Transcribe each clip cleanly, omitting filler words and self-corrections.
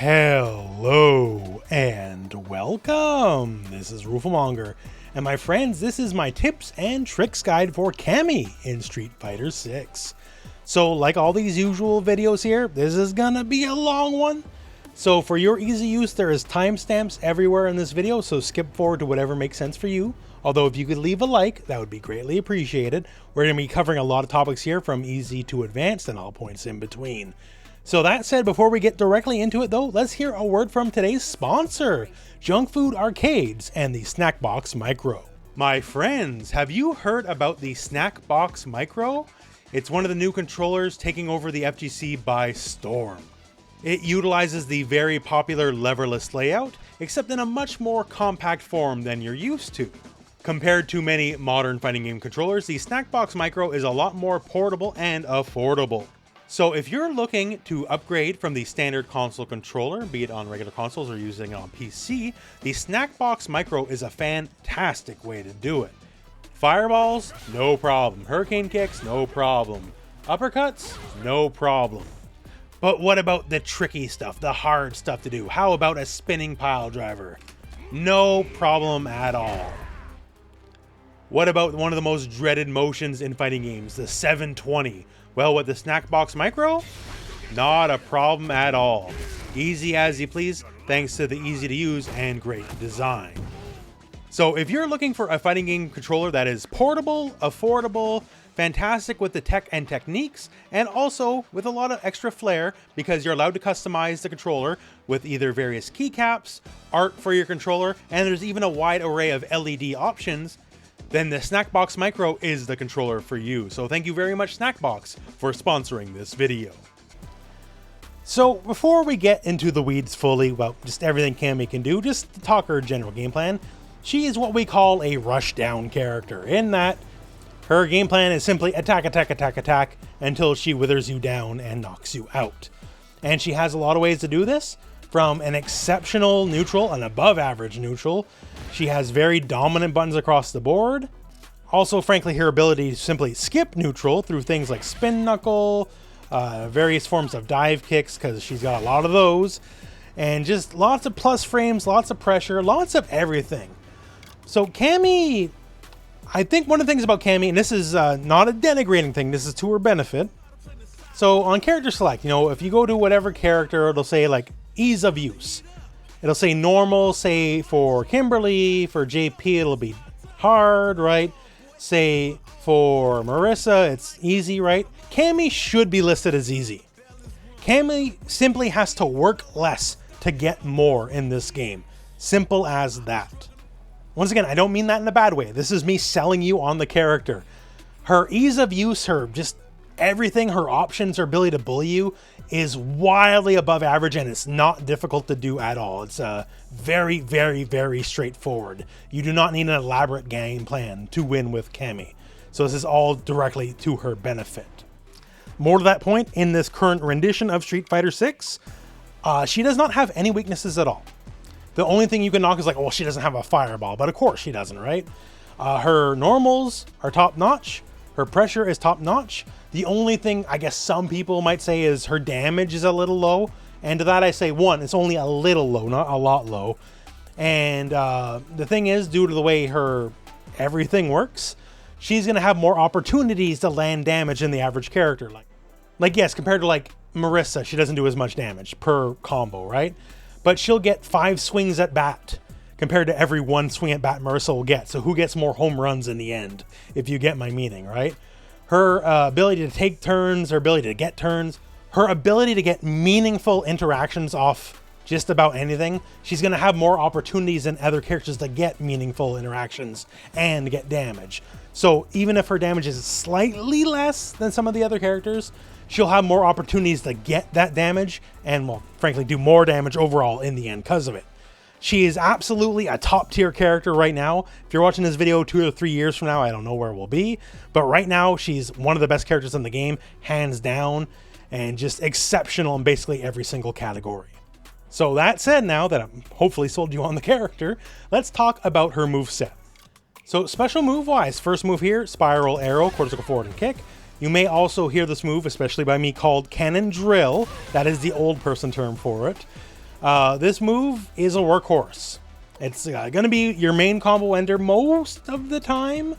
Hello and welcome. This is Rooflemonger, and my friends, this is my tips and tricks guide for Cammy in Street Fighter 6. So like all these usual videos here, this is gonna be a long one. So for your easy use, there is timestamps everywhere in this video, so skip forward to whatever makes sense for you. Although if you could leave a like, that would be greatly appreciated. We're gonna be covering a lot of topics here from easy to advanced and all points in between. So that said, before we get directly into it though, let's hear a word from today's sponsor, Junk Food Arcades and the Snack Box Micro. My friends, have you heard about the Snack Box Micro? It's one of the new controllers taking over the FGC by storm. It utilizes the very popular leverless layout, except in a much more compact form than you're used to. Compared to many modern fighting game controllers, the Snack Box Micro is a lot more portable and affordable. So if you're looking to upgrade from the standard console controller, be it on regular consoles or using it on PC, the Snack Box Micro is a fantastic way to do it. Fireballs, no problem. Hurricane kicks, no problem. Uppercuts, no problem. But what about the tricky stuff, the hard stuff to do? How about a spinning pile driver? No problem at all. What about one of the most dreaded motions in fighting games, the 720? Well, with the Snack Box Micro, not a problem at all. Easy as you please, thanks to the easy to use and great design. So if you're looking for a fighting game controller that is portable, affordable, fantastic with the tech and techniques, and also with a lot of extra flair because you're allowed to customize the controller with either various keycaps, art for your controller, and there's even a wide array of LED options, then the Snack Box Micro is the controller for you. So thank you very much, Snack Box, for sponsoring this video. So before we get into the weeds fully, well, just everything Cammy can do, just to talk her general game plan, she is what we call a rushdown character, in that her game plan is simply attack, attack, attack, attack, until she withers you down and knocks you out. And she has a lot of ways to do this, from an exceptional neutral, an above average neutral. She has very dominant buttons across the board. Also, frankly, her ability to simply skip neutral through things like spin knuckle, various forms of dive kicks, because she's got a lot of those, and just lots of plus frames, lots of pressure, lots of everything. So Cammy, I think one of the things about Cammy, and this is not a denigrating thing, this is to her benefit. So on character select, if you go to whatever character, it'll say like ease of use. It'll say normal, say for Kimberly, for JP it'll be hard, right? Say for Marissa, it's easy, right? Cammy should be listed as easy. Cammy simply has to work less to get more in this game. Simple as that. Once again, I don't mean that in a bad way. This is me selling you on the character. Her ease of use, her just everything, her options, her ability to bully you is wildly above average, and it's not difficult to do at all. It's very, very, very straightforward. You do not need an elaborate game plan to win with Cammy. So this is all directly to her benefit. More to that point, in this current rendition of Street Fighter 6, she does not have any weaknesses at all. The only thing you can knock is like, well, she doesn't have a fireball, but of course she doesn't, right? Her normals are top notch. Her pressure is top notch. The only thing I guess some people might say is her damage is a little low. And to that I say, one, it's only a little low, not a lot low. And the thing is, due to the way her everything works, she's going to have more opportunities to land damage than the average character. Like yes, compared to like Marissa, she doesn't do as much damage per combo, right? But she'll get 5 swings at bat compared to every 1 swing at bat Marissa will get. So who gets more home runs in the end, if you get my meaning, right? Her ability to take turns, her ability to get turns, her ability to get meaningful interactions off just about anything. She's going to have more opportunities than other characters to get meaningful interactions and get damage. So even if her damage is slightly less than some of the other characters, she'll have more opportunities to get that damage and, well, frankly, do more damage overall in the end because of it. She is absolutely a top tier character right now. If you're watching this video 2 or 3 years from now, I don't know where we'll be, but right now she's one of the best characters in the game, hands down, and just exceptional in basically every single category. So that said, now that I've hopefully sold you on the character, let's talk about her moveset. So special move wise, first move here, spiral arrow, quarter circle forward and kick. You may also hear this move, especially by me, called cannon drill. That is the old person term for it. This move is a workhorse. It's going to be your main combo ender most of the time.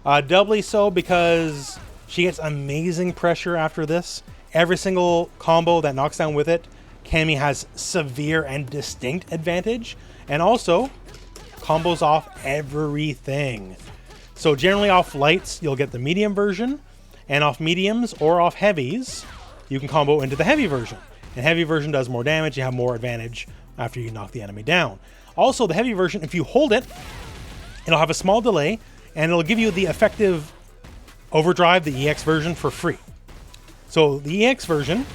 Doubly so because she gets amazing pressure after this. Every single combo that knocks down with it, Cammy has severe and distinct advantage. And also, combos off everything. So generally off lights, you'll get the medium version. And off mediums or off heavies, you can combo into the heavy version. And heavy version does more damage. You have more advantage after you knock the enemy down. Also, the heavy version, if you hold it, it'll have a small delay. And it'll give you the effective overdrive, the EX version, for free. So the EX version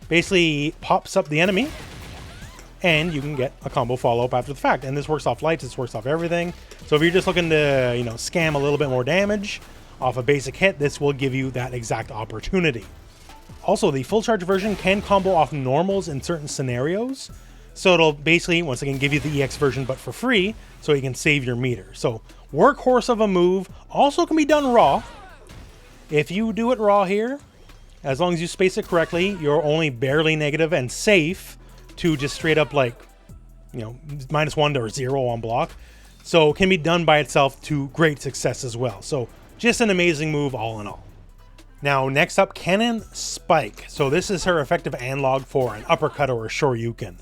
basically pops up the enemy, and you can get a combo follow-up after the fact. And this works off lights, this works off everything. So if you're just looking to, you know, scam a little bit more damage off a basic hit, this will give you that exact opportunity. Also, the full charge version can combo off normals in certain scenarios. So it'll basically, once again, give you the EX version, but for free, so you can save your meter. So workhorse of a move, also can be done raw. If you do it raw here, as long as you space it correctly, you're only barely negative and safe to just straight up, like, you know, -1 or 0 on block. So it can be done by itself to great success as well. So just an amazing move all in all. Now, next up, Cannon Spike. So this is her effective analog for an uppercut or a shoryuken.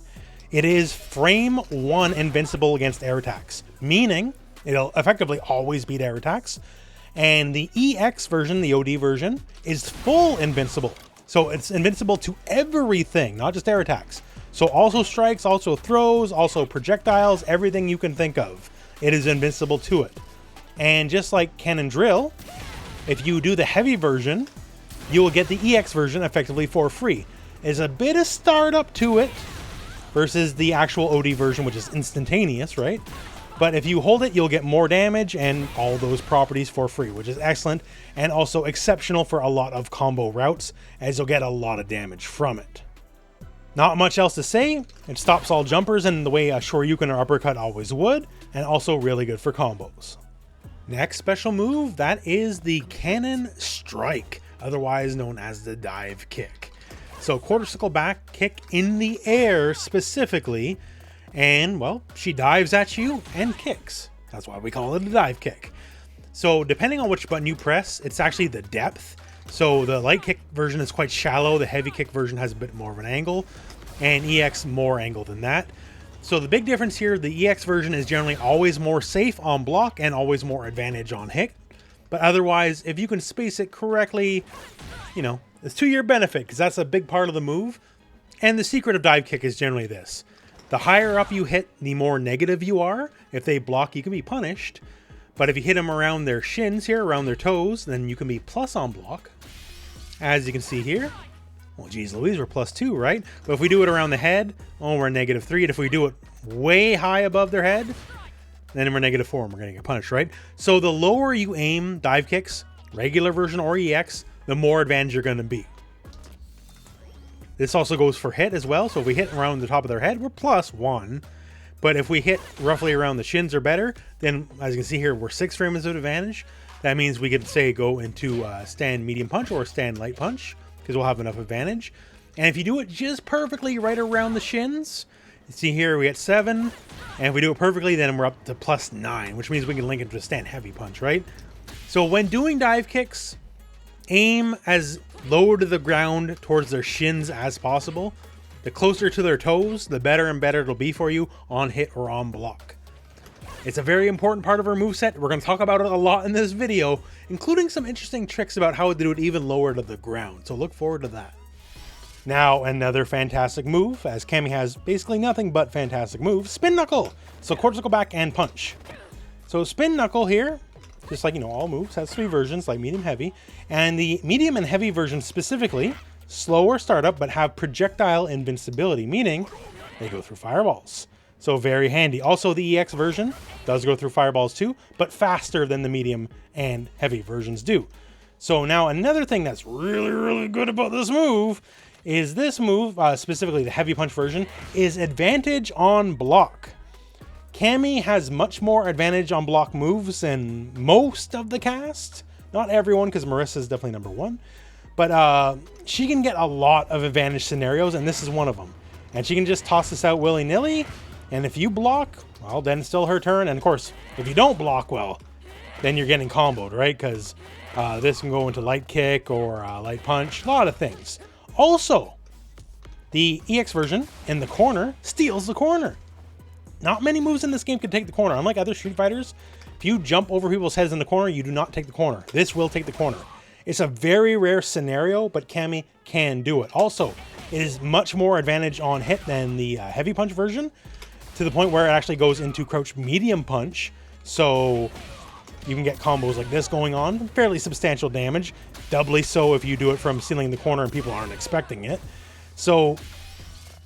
It is frame 1 invincible against air attacks, meaning it'll effectively always beat air attacks. And the EX version, the OD version, is full invincible. So it's invincible to everything, not just air attacks. So also strikes, also throws, also projectiles, everything you can think of. It is invincible to it. And just like Cannon Drill, if you do the heavy version, you will get the EX version effectively for free. There's a bit of startup to it versus the actual OD version, which is instantaneous, right? But if you hold it, you'll get more damage and all those properties for free, which is excellent and also exceptional for a lot of combo routes, as you'll get a lot of damage from it. Not much else to say. It stops all jumpers in the way a shoryuken or uppercut always would, and also really good for combos. Next special move, that is the Cannon Strike, otherwise known as the dive kick. So quarter circle back kick in the air specifically, and well, she dives at you and kicks. That's why we call it a dive kick. So depending on which button you press, it's actually the depth. So the light kick version is quite shallow, the heavy kick version has a bit more of an angle, and EX more angle than that. So the big difference here, the EX version is generally always more safe on block and always more advantage on hit. But otherwise, if you can space it correctly, you know, it's to your benefit, because that's a big part of the move. And the secret of dive kick is generally this. The higher up you hit, the more negative you are. If they block, you can be punished. But if you hit them around their shins here, around their toes, then you can be plus on block. As you can see here. Well, geez Louise, we're +2, right? But if we do it around the head, oh, we're -3. And if we do it way high above their head, then we're -4 and we're going to get punished, right? So the lower you aim dive kicks, regular version or EX, the more advantage you're going to be. This also goes for hit as well. So if we hit around the top of their head, we're +1. But if we hit roughly around the shins or better, then as you can see here, we're 6 frames of advantage. That means we could say go into stand medium punch or stand light punch, because we'll have enough advantage. And if you do it just perfectly right around the shins, you see here we get 7. And if we do it perfectly, then we're up to +9, which means we can link it to a stand heavy punch, right? So when doing dive kicks, aim as low to the ground towards their shins as possible. The closer to their toes, the better and better it'll be for you on hit or on block. It's a very important part of our moveset. We're going to talk about it a lot in this video, including some interesting tricks about how to do it even lower to the ground. So look forward to that. Now, another fantastic move, as Cammy has basically nothing but fantastic moves, Spin Knuckle. So quarter circle back and punch. So Spin Knuckle here, just like, you know, all moves, has 3 versions, like medium, heavy. And the medium and heavy version specifically, slower startup, but have projectile invincibility, meaning they go through fireballs. So very handy. Also, the EX version does go through fireballs too, but faster than the medium and heavy versions do. So now another thing that's really, really good about this move is this move, specifically the heavy punch version, is advantage on block. Cammy has much more advantage on block moves than most of the cast. Not everyone, because Marissa is definitely #1. But she can get a lot of advantage scenarios, and this is one of them. And she can just toss this out willy-nilly. And if you block, well, then it's still her turn. And of course, if you don't block well, then you're getting comboed, right? Because this can go into light kick or light punch, a lot of things. Also, the EX version in the corner steals the corner. Not many moves in this game can take the corner. Unlike other Street Fighters, if you jump over people's heads in the corner, you do not take the corner. This will take the corner. It's a very rare scenario, but Cammy can do it. Also, it is much more advantage on hit than the heavy punch version, to the point where it actually goes into crouch medium punch. So you can get combos like this going on. Fairly substantial damage. Doubly so if you do it from sealing the corner and people aren't expecting it. So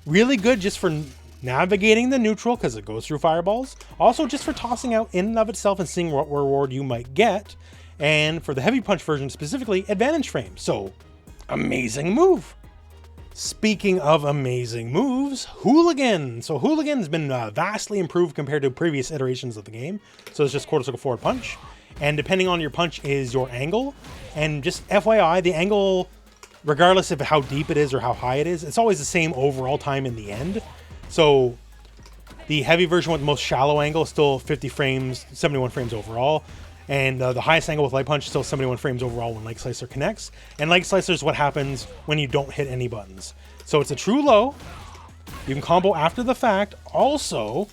really good just for navigating the neutral because it goes through fireballs. Also just for tossing out in and of itself and seeing what reward you might get. And for the heavy punch version specifically, advantage frame. So amazing move. Speaking of amazing moves, Hooligan. So Hooligan's been vastly improved compared to previous iterations of the game. So it's just quarter circle forward punch. And depending on your punch is your angle. And just FYI, the angle, regardless of how deep it is or how high it is, it's always the same overall time in the end. So the heavy version with the most shallow angle is still 50 frames, 71 frames overall. And the highest angle with light punch is still 71 frames overall when Leg Slicer connects. And Leg Slicer is what happens when you don't hit any buttons. So it's a true low. You can combo after the fact. Also,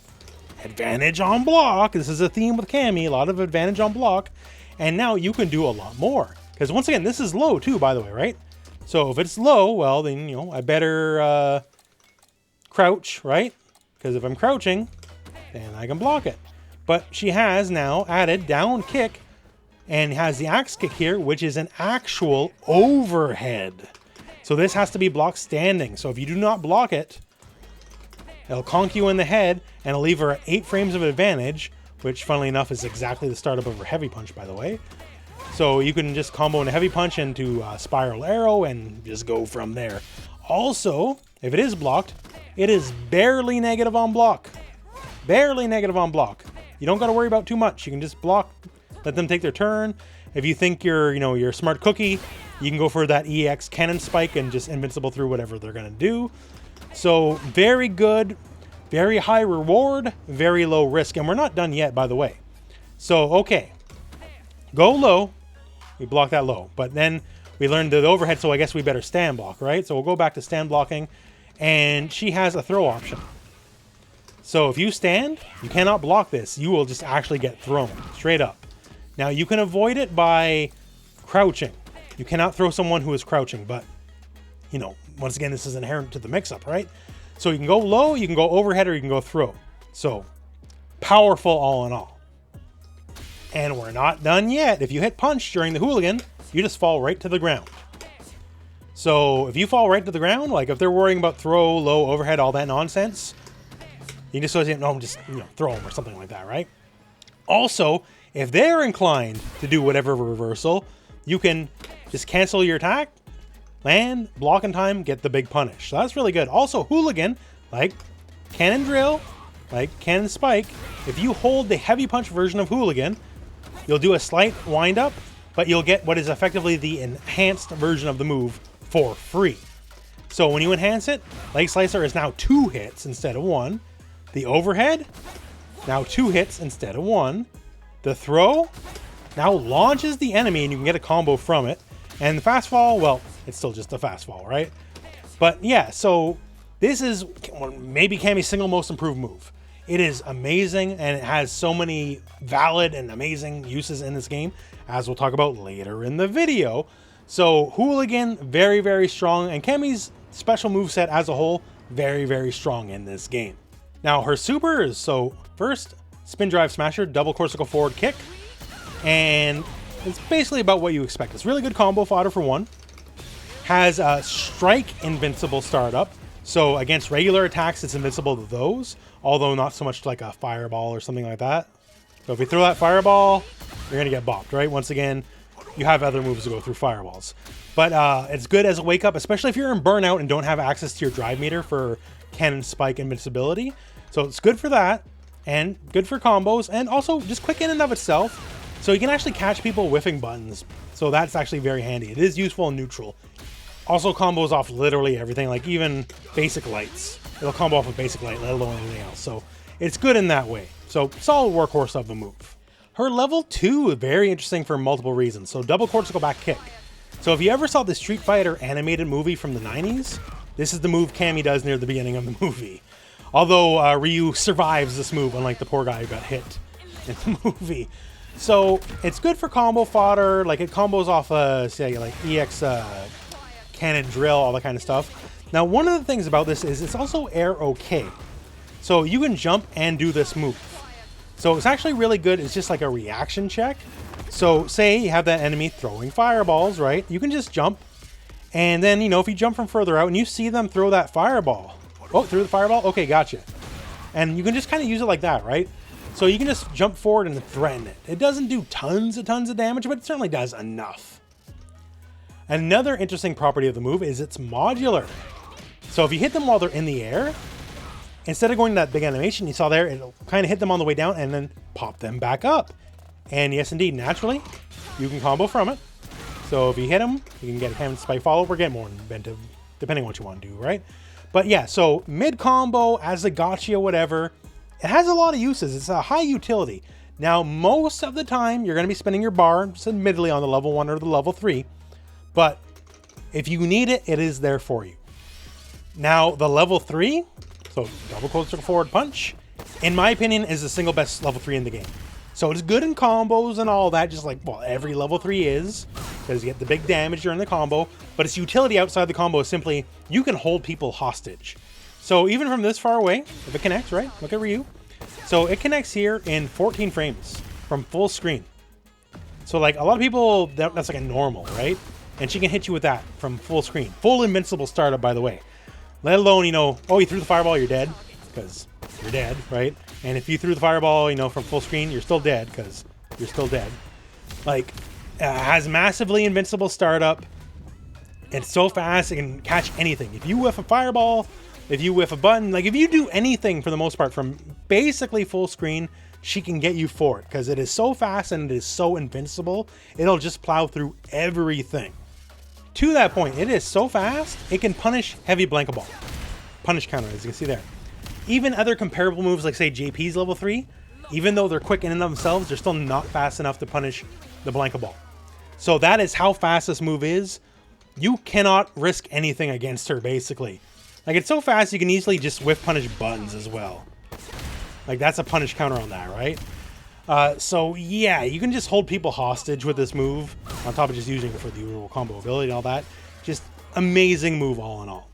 advantage on block. This is a theme with Cammy, a lot of advantage on block. And now you can do a lot more. Because once again, this is low too, by the way, right? So if it's low, well, then, you know, I better crouch, right? Because if I'm crouching, then I can block it. But she has now added down kick and has the axe kick here, which is an actual overhead. So this has to be blocked standing. So if you do not block it, it'll conk you in the head and it'll leave her at 8 frames of advantage, which funnily enough is exactly the startup of her heavy punch, by the way. So you can just combo in a heavy punch into a spiral arrow and just go from there. Also, if it is blocked, it is barely negative on block. Barely negative on block. You don't got to worry about too much. You can just block, let them take their turn. If you think you're a smart cookie, you can go for that EX cannon spike and just invincible through whatever they're going to do. So very good, very high reward, very low risk. And we're not done yet, by the way. So, okay, go low. We block that low. But then we learned the overhead, so I guess we better stand block, right? So we'll go back to stand blocking. And she has a throw option. So if you stand, you cannot block this. You will just actually get thrown straight up. Now you can avoid it by crouching. You cannot throw someone who is crouching, but you know, once again, this is inherent to the mix-up, right? So you can go low, you can go overhead, or you can go throw. So powerful all in all. And we're not done yet. If you hit punch during the Hooligan, you just fall right to the ground. So if you fall right to the ground, like if they're worrying about throw, low, overhead, all that nonsense, you can just associate, no, just throw them or something like that, right? Also, if they're inclined to do whatever reversal, you can just cancel your attack, land, block in time, get the big punish. So that's really good. Also, Hooligan, like Cannon Drill, like Cannon Spike, if you hold the heavy punch version of Hooligan, you'll do a slight wind up, but you'll get what is effectively the enhanced version of the move for free. So when you enhance it, Leg Slicer is now 2 hits instead of 1. The overhead, now 2 hits instead of 1. The throw now launches the enemy and you can get a combo from it. And the fast fall, well, it's still just a fast fall, right? But yeah, so this is maybe Cammy's single most improved move. It is amazing and it has so many valid and amazing uses in this game, as we'll talk about later in the video. So Hooligan, very, very strong, and Cammy's special moveset as a whole, very, very strong in this game. Now her supers, so first, spin drive smasher, double corsical forward kick, and it's basically about what you expect. It's really good combo fodder for one. Has a strike invincible startup, so against regular attacks it's invincible to those, although not so much like a fireball or something like that. So if you throw that fireball, you're gonna get bopped, right? Once again, you have other moves to go through fireballs. But it's good as a wake up, especially if you're in burnout and don't have access to your drive meter for cannon spike invincibility. So it's good for that, and good for combos, and also just quick in and of itself. So you can actually catch people whiffing buttons. So that's actually very handy. It is useful and neutral. Also combos off literally everything, like even basic lights. it'll combo off of basic light, let alone anything else. So it's good in that way. So solid workhorse of a move. Her level 2 is very interesting for multiple reasons. So double cortical back kick. So if you ever saw the Street Fighter animated movie from the 90s, this is the move Cammy does near the beginning of the movie. Although Ryu survives this move, unlike the poor guy who got hit in the movie. So it's good for combo fodder. Like it combos off, say, like EX cannon drill, all that kind of stuff. Now, one of the things about this is it's also air okay. So you can jump and do this move. So it's actually really good. It's just like a reaction check. So say you have that enemy throwing fireballs, right? You can just jump. And then, you know, if you jump from further out and you see them throw that fireball. Oh, through the fireball? Okay, gotcha. And you can just kind of use it like that, right? So you can just jump forward and threaten it. It doesn't do tons of damage, but it certainly does enough. Another interesting property of the move is it's modular. So if you hit them while they're in the air, instead of going to that big animation you saw there, it'll kind of hit them on the way down and then pop them back up. And yes, indeed, naturally, you can combo from it. So if you hit them, you can get a cannon spike follow or get more inventive, depending on what you want to do, right? But yeah, so mid combo, as a gotcha, whatever, it has a lot of uses. It's a high utility. Now, most of the time, you're going to be spending your bar, just admittedly on the level 1 or the level 3. But if you need it, it is there for you. Now, the level 3, so double cortical forward punch, in my opinion, is the single best level 3 in the game. So it's good in combos and all that, just like, well, every level 3 is, because you get the big damage during the combo. But its utility outside the combo is simply, you can hold people hostage. So even from this far away, if it connects, right? Look at Ryu. So it connects here in 14 frames from full screen. So like a lot of people, that's like a normal, right? And she can hit you with that from full screen. Full invincible startup, by the way. Let alone, you know, oh, you threw the fireball, you're dead. Because you're dead, right? And if you threw the fireball, you know, from full screen, you're still dead because you're still dead. Like, has massively invincible startup. It's so fast, it can catch anything. If you whiff a fireball, if you whiff a button, like if you do anything for the most part from basically full screen, she can get you for it because it is so fast and it is so invincible. It'll just plow through everything. To that point, it is so fast, it can punish heavy blanket ball. Punish counter, as you can see there. Even other comparable moves like, say, JP's level 3, even though they're quick in and of themselves, they're still not fast enough to punish the blanket ball. So that is how fast this move is. You cannot risk anything against her, basically. Like, it's so fast, you can easily just whiff punish buttons as well. Like, that's a punish counter on that, right? So, yeah, you can just hold people hostage with this move, on top of just using it for the usual combo ability and all that. Just amazing move all in all.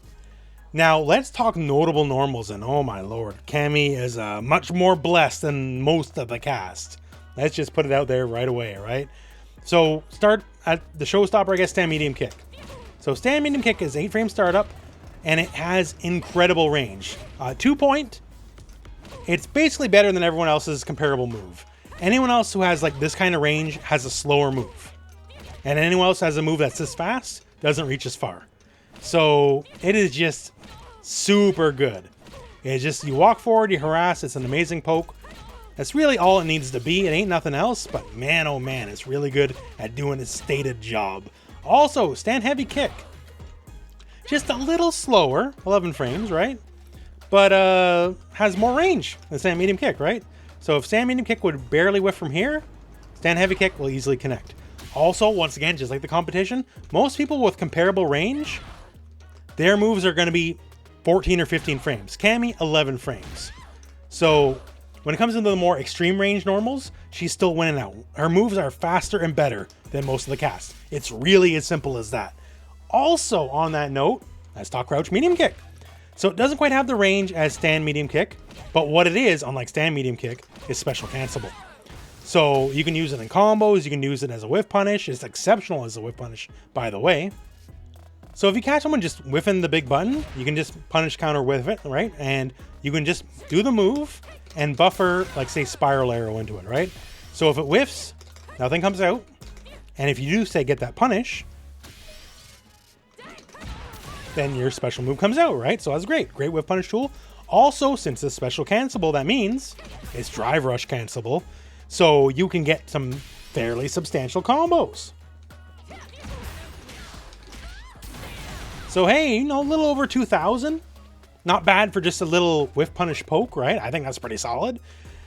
Now, let's talk notable normals, and oh my lord, Cammy is much more blessed than most of the cast. Let's just put it out there right away, right? So, start at the showstopper, I guess, stand medium kick. So, stand medium kick is 8-frame startup, and it has incredible range. 2-point, it's basically better than everyone else's comparable move. Anyone else who has like this kind of range has a slower move. And anyone else has a move that's this fast doesn't reach as far. So it is just super good. It's just, you walk forward, you harass, it's an amazing poke. That's really all it needs to be. It ain't nothing else, but man, oh man, it's really good at doing its stated job. Also, stand heavy kick. Just a little slower, 11 frames, right? But has more range than stand medium kick, right? So if stand medium kick would barely whiff from here, stand heavy kick will easily connect. Also, once again, just like the competition, most people with comparable range, their moves are going to be 14 or 15 frames. Cammy, 11 frames. So when it comes into the more extreme range normals, she's still winning out. Her moves are faster and better than most of the cast. It's really as simple as that. Also, on that note, let's talk crouch medium kick. So it doesn't quite have the range as stand medium kick, but what it is, unlike stand medium kick, is special cancelable. So you can use it in combos, you can use it as a whiff punish. It's exceptional as a whiff punish, by the way. So if you catch someone just whiffing the big button, you can just punish counter with it, right? And you can just do the move and buffer, like say, spiral arrow into it, right? So if it whiffs, nothing comes out. And if you do, say, get that punish, then your special move comes out, right? So that's great. Great whiff punish tool. Also, since it's special cancelable, that means it's drive rush cancelable. So you can get some fairly substantial combos. So hey, you know, a little over 2,000 Not bad for just a little whiff punish poke, right? I think that's pretty solid.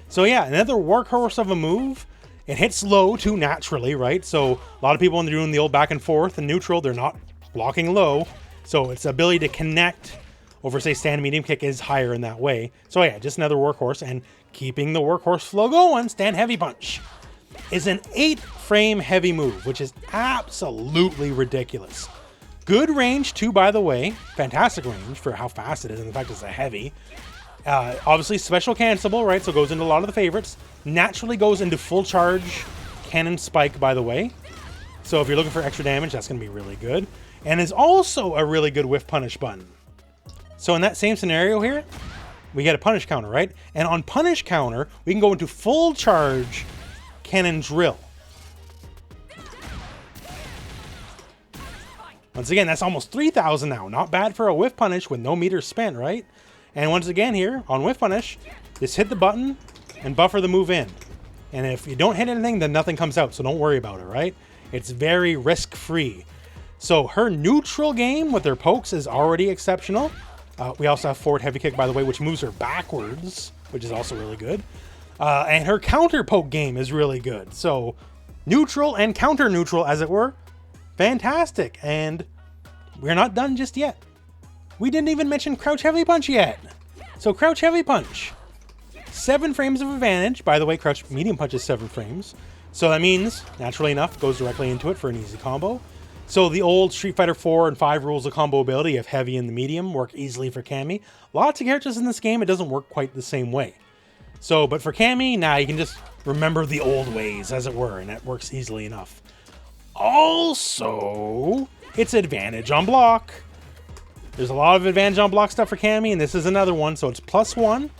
So yeah, another workhorse of a move. It hits low too naturally, right? So a lot of people when they're doing the old back and forth and neutral, they're not blocking low. So its ability to connect over, say, stand medium kick is higher in that way. So yeah, just another workhorse. And keeping the workhorse flow going, stand heavy punch is an 8-frame heavy move, which is absolutely ridiculous. Good range too, by the way. Fantastic range for how fast it is and the fact it's a heavy. Obviously special cancelable, right? So it goes into a lot of the favorites. Naturally goes into full charge cannon spike, by the way. So if you're looking for extra damage, that's going to be really good. And is also a really good whiff punish button. So in that same scenario here, we get a punish counter, right? And on punish counter, we can go into full charge cannon drill. Once again, that's almost 3,000 now. Not bad for a whiff punish with no meter spent, right? And once again here, on whiff punish, just hit the button and buffer the move in. And if you don't hit anything, then nothing comes out, so don't worry about it, right? It's very risk-free. So her neutral game with her pokes is already exceptional. We also have forward heavy kick, by the way, which moves her backwards, which is also really good. And her counter poke game is really good. So neutral and counter neutral, as it were. Fantastic. And we're not done just yet. We didn't even mention crouch heavy punch yet. So crouch heavy punch, 7 frames of advantage. By the way, crouch medium punch is 7 frames. So that means, naturally enough, goes directly into it for an easy combo. So the old Street Fighter 4 and 5 rules of combo ability of heavy and the medium work easily for Cammy. Lots of characters in this game, it doesn't work quite the same way. So, but for Cammy, now you can just remember the old ways, as it were, and that works easily enough. Also, it's advantage on block. There's a lot of advantage on block stuff for Cammy, and this is another one, so it's +1.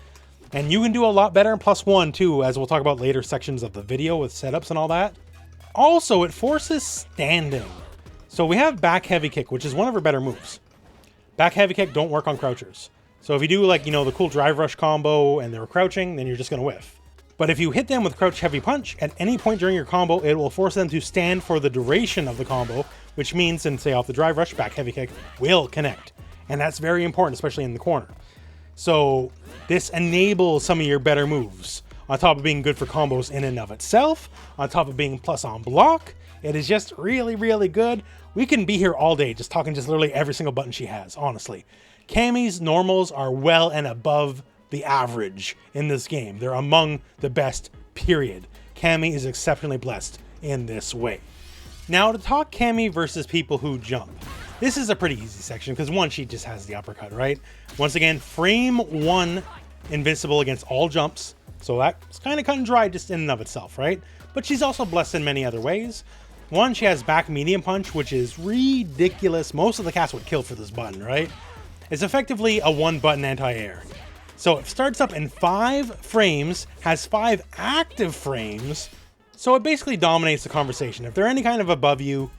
And you can do a lot better in +1 too, as we'll talk about later sections of the video with setups and all that. Also, it forces standing. So we have back heavy kick, which is one of her better moves. Back heavy kick don't work on crouchers. So if you do, like, you know, the cool drive rush combo and they're crouching, then you're just going to whiff. But if you hit them with crouch heavy punch, at any point during your combo, it will force them to stand for the duration of the combo, which means, and say off the drive rush, back heavy kick will connect. And that's very important, especially in the corner. So this enables some of your better moves. On top of being good for combos in and of itself, on top of being plus on block, it is just really, really good. We can be here all day just talking just literally every single button she has, honestly. Cammy's normals are well and above the average in this game. They're among the best, period. Cammy is exceptionally blessed in this way. Now to talk Cammy versus people who jump. This is a pretty easy section because one, she just has the uppercut, right? Once again, frame 1 invincible against all jumps. So that's kind of cut and dry just in and of itself, right? But she's also blessed in many other ways. One, she has back medium punch, which is ridiculous. Most of the cast would kill for this button, right? It's effectively a 1-button anti-air. So it starts up in 5 frames, has 5 active frames, so it basically dominates the conversation. If they're any kind of above you,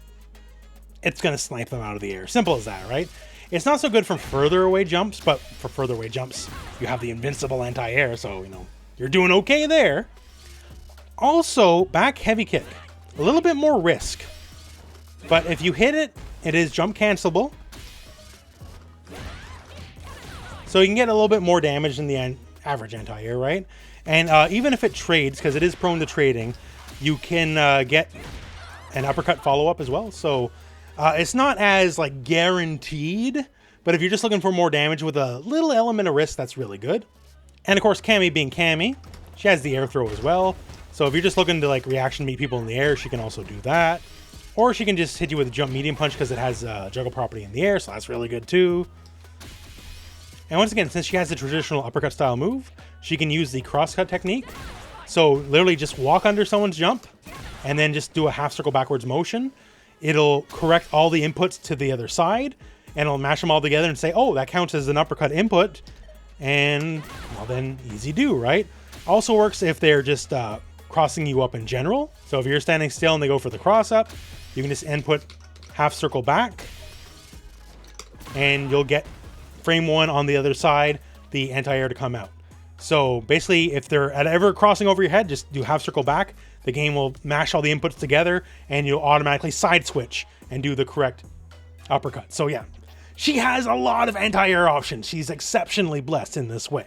it's going to snipe them out of the air. Simple as that, right? It's not so good from further away jumps, but for further away jumps, you have the invincible anti-air, so, you know, you're doing okay there. Also, back heavy kick. A little bit more risk. But if you hit it, it is jump cancelable. So you can get a little bit more damage than the average anti-air, right? And even if it trades, because it is prone to trading, you can get an uppercut follow-up as well. So it's not as like guaranteed, but if you're just looking for more damage with a little element of risk, that's really good. And of course, Cammy being Cammy, she has the air throw as well. So if you're just looking to like reaction meet people in the air, she can also do that. Or she can just hit you with a jump medium punch because it has juggle property in the air, so that's really good too. And once again, since she has the traditional uppercut style move, she can use the crosscut technique. So literally just walk under someone's jump and then just do a half circle backwards motion. It'll correct all the inputs to the other side and it'll mash them all together and say, oh, that counts as an uppercut input. And well, then easy do, right? Also works if they're just crossing you up in general. So if you're standing still and they go for the cross up, you can just input half circle back and you'll get frame 1 on the other side, the anti-air to come out. So basically, if they're ever crossing over your head, just do half circle back. The game will mash all the inputs together and you'll automatically side switch and do the correct uppercut. So yeah, she has a lot of anti-air options. She's exceptionally blessed in this way.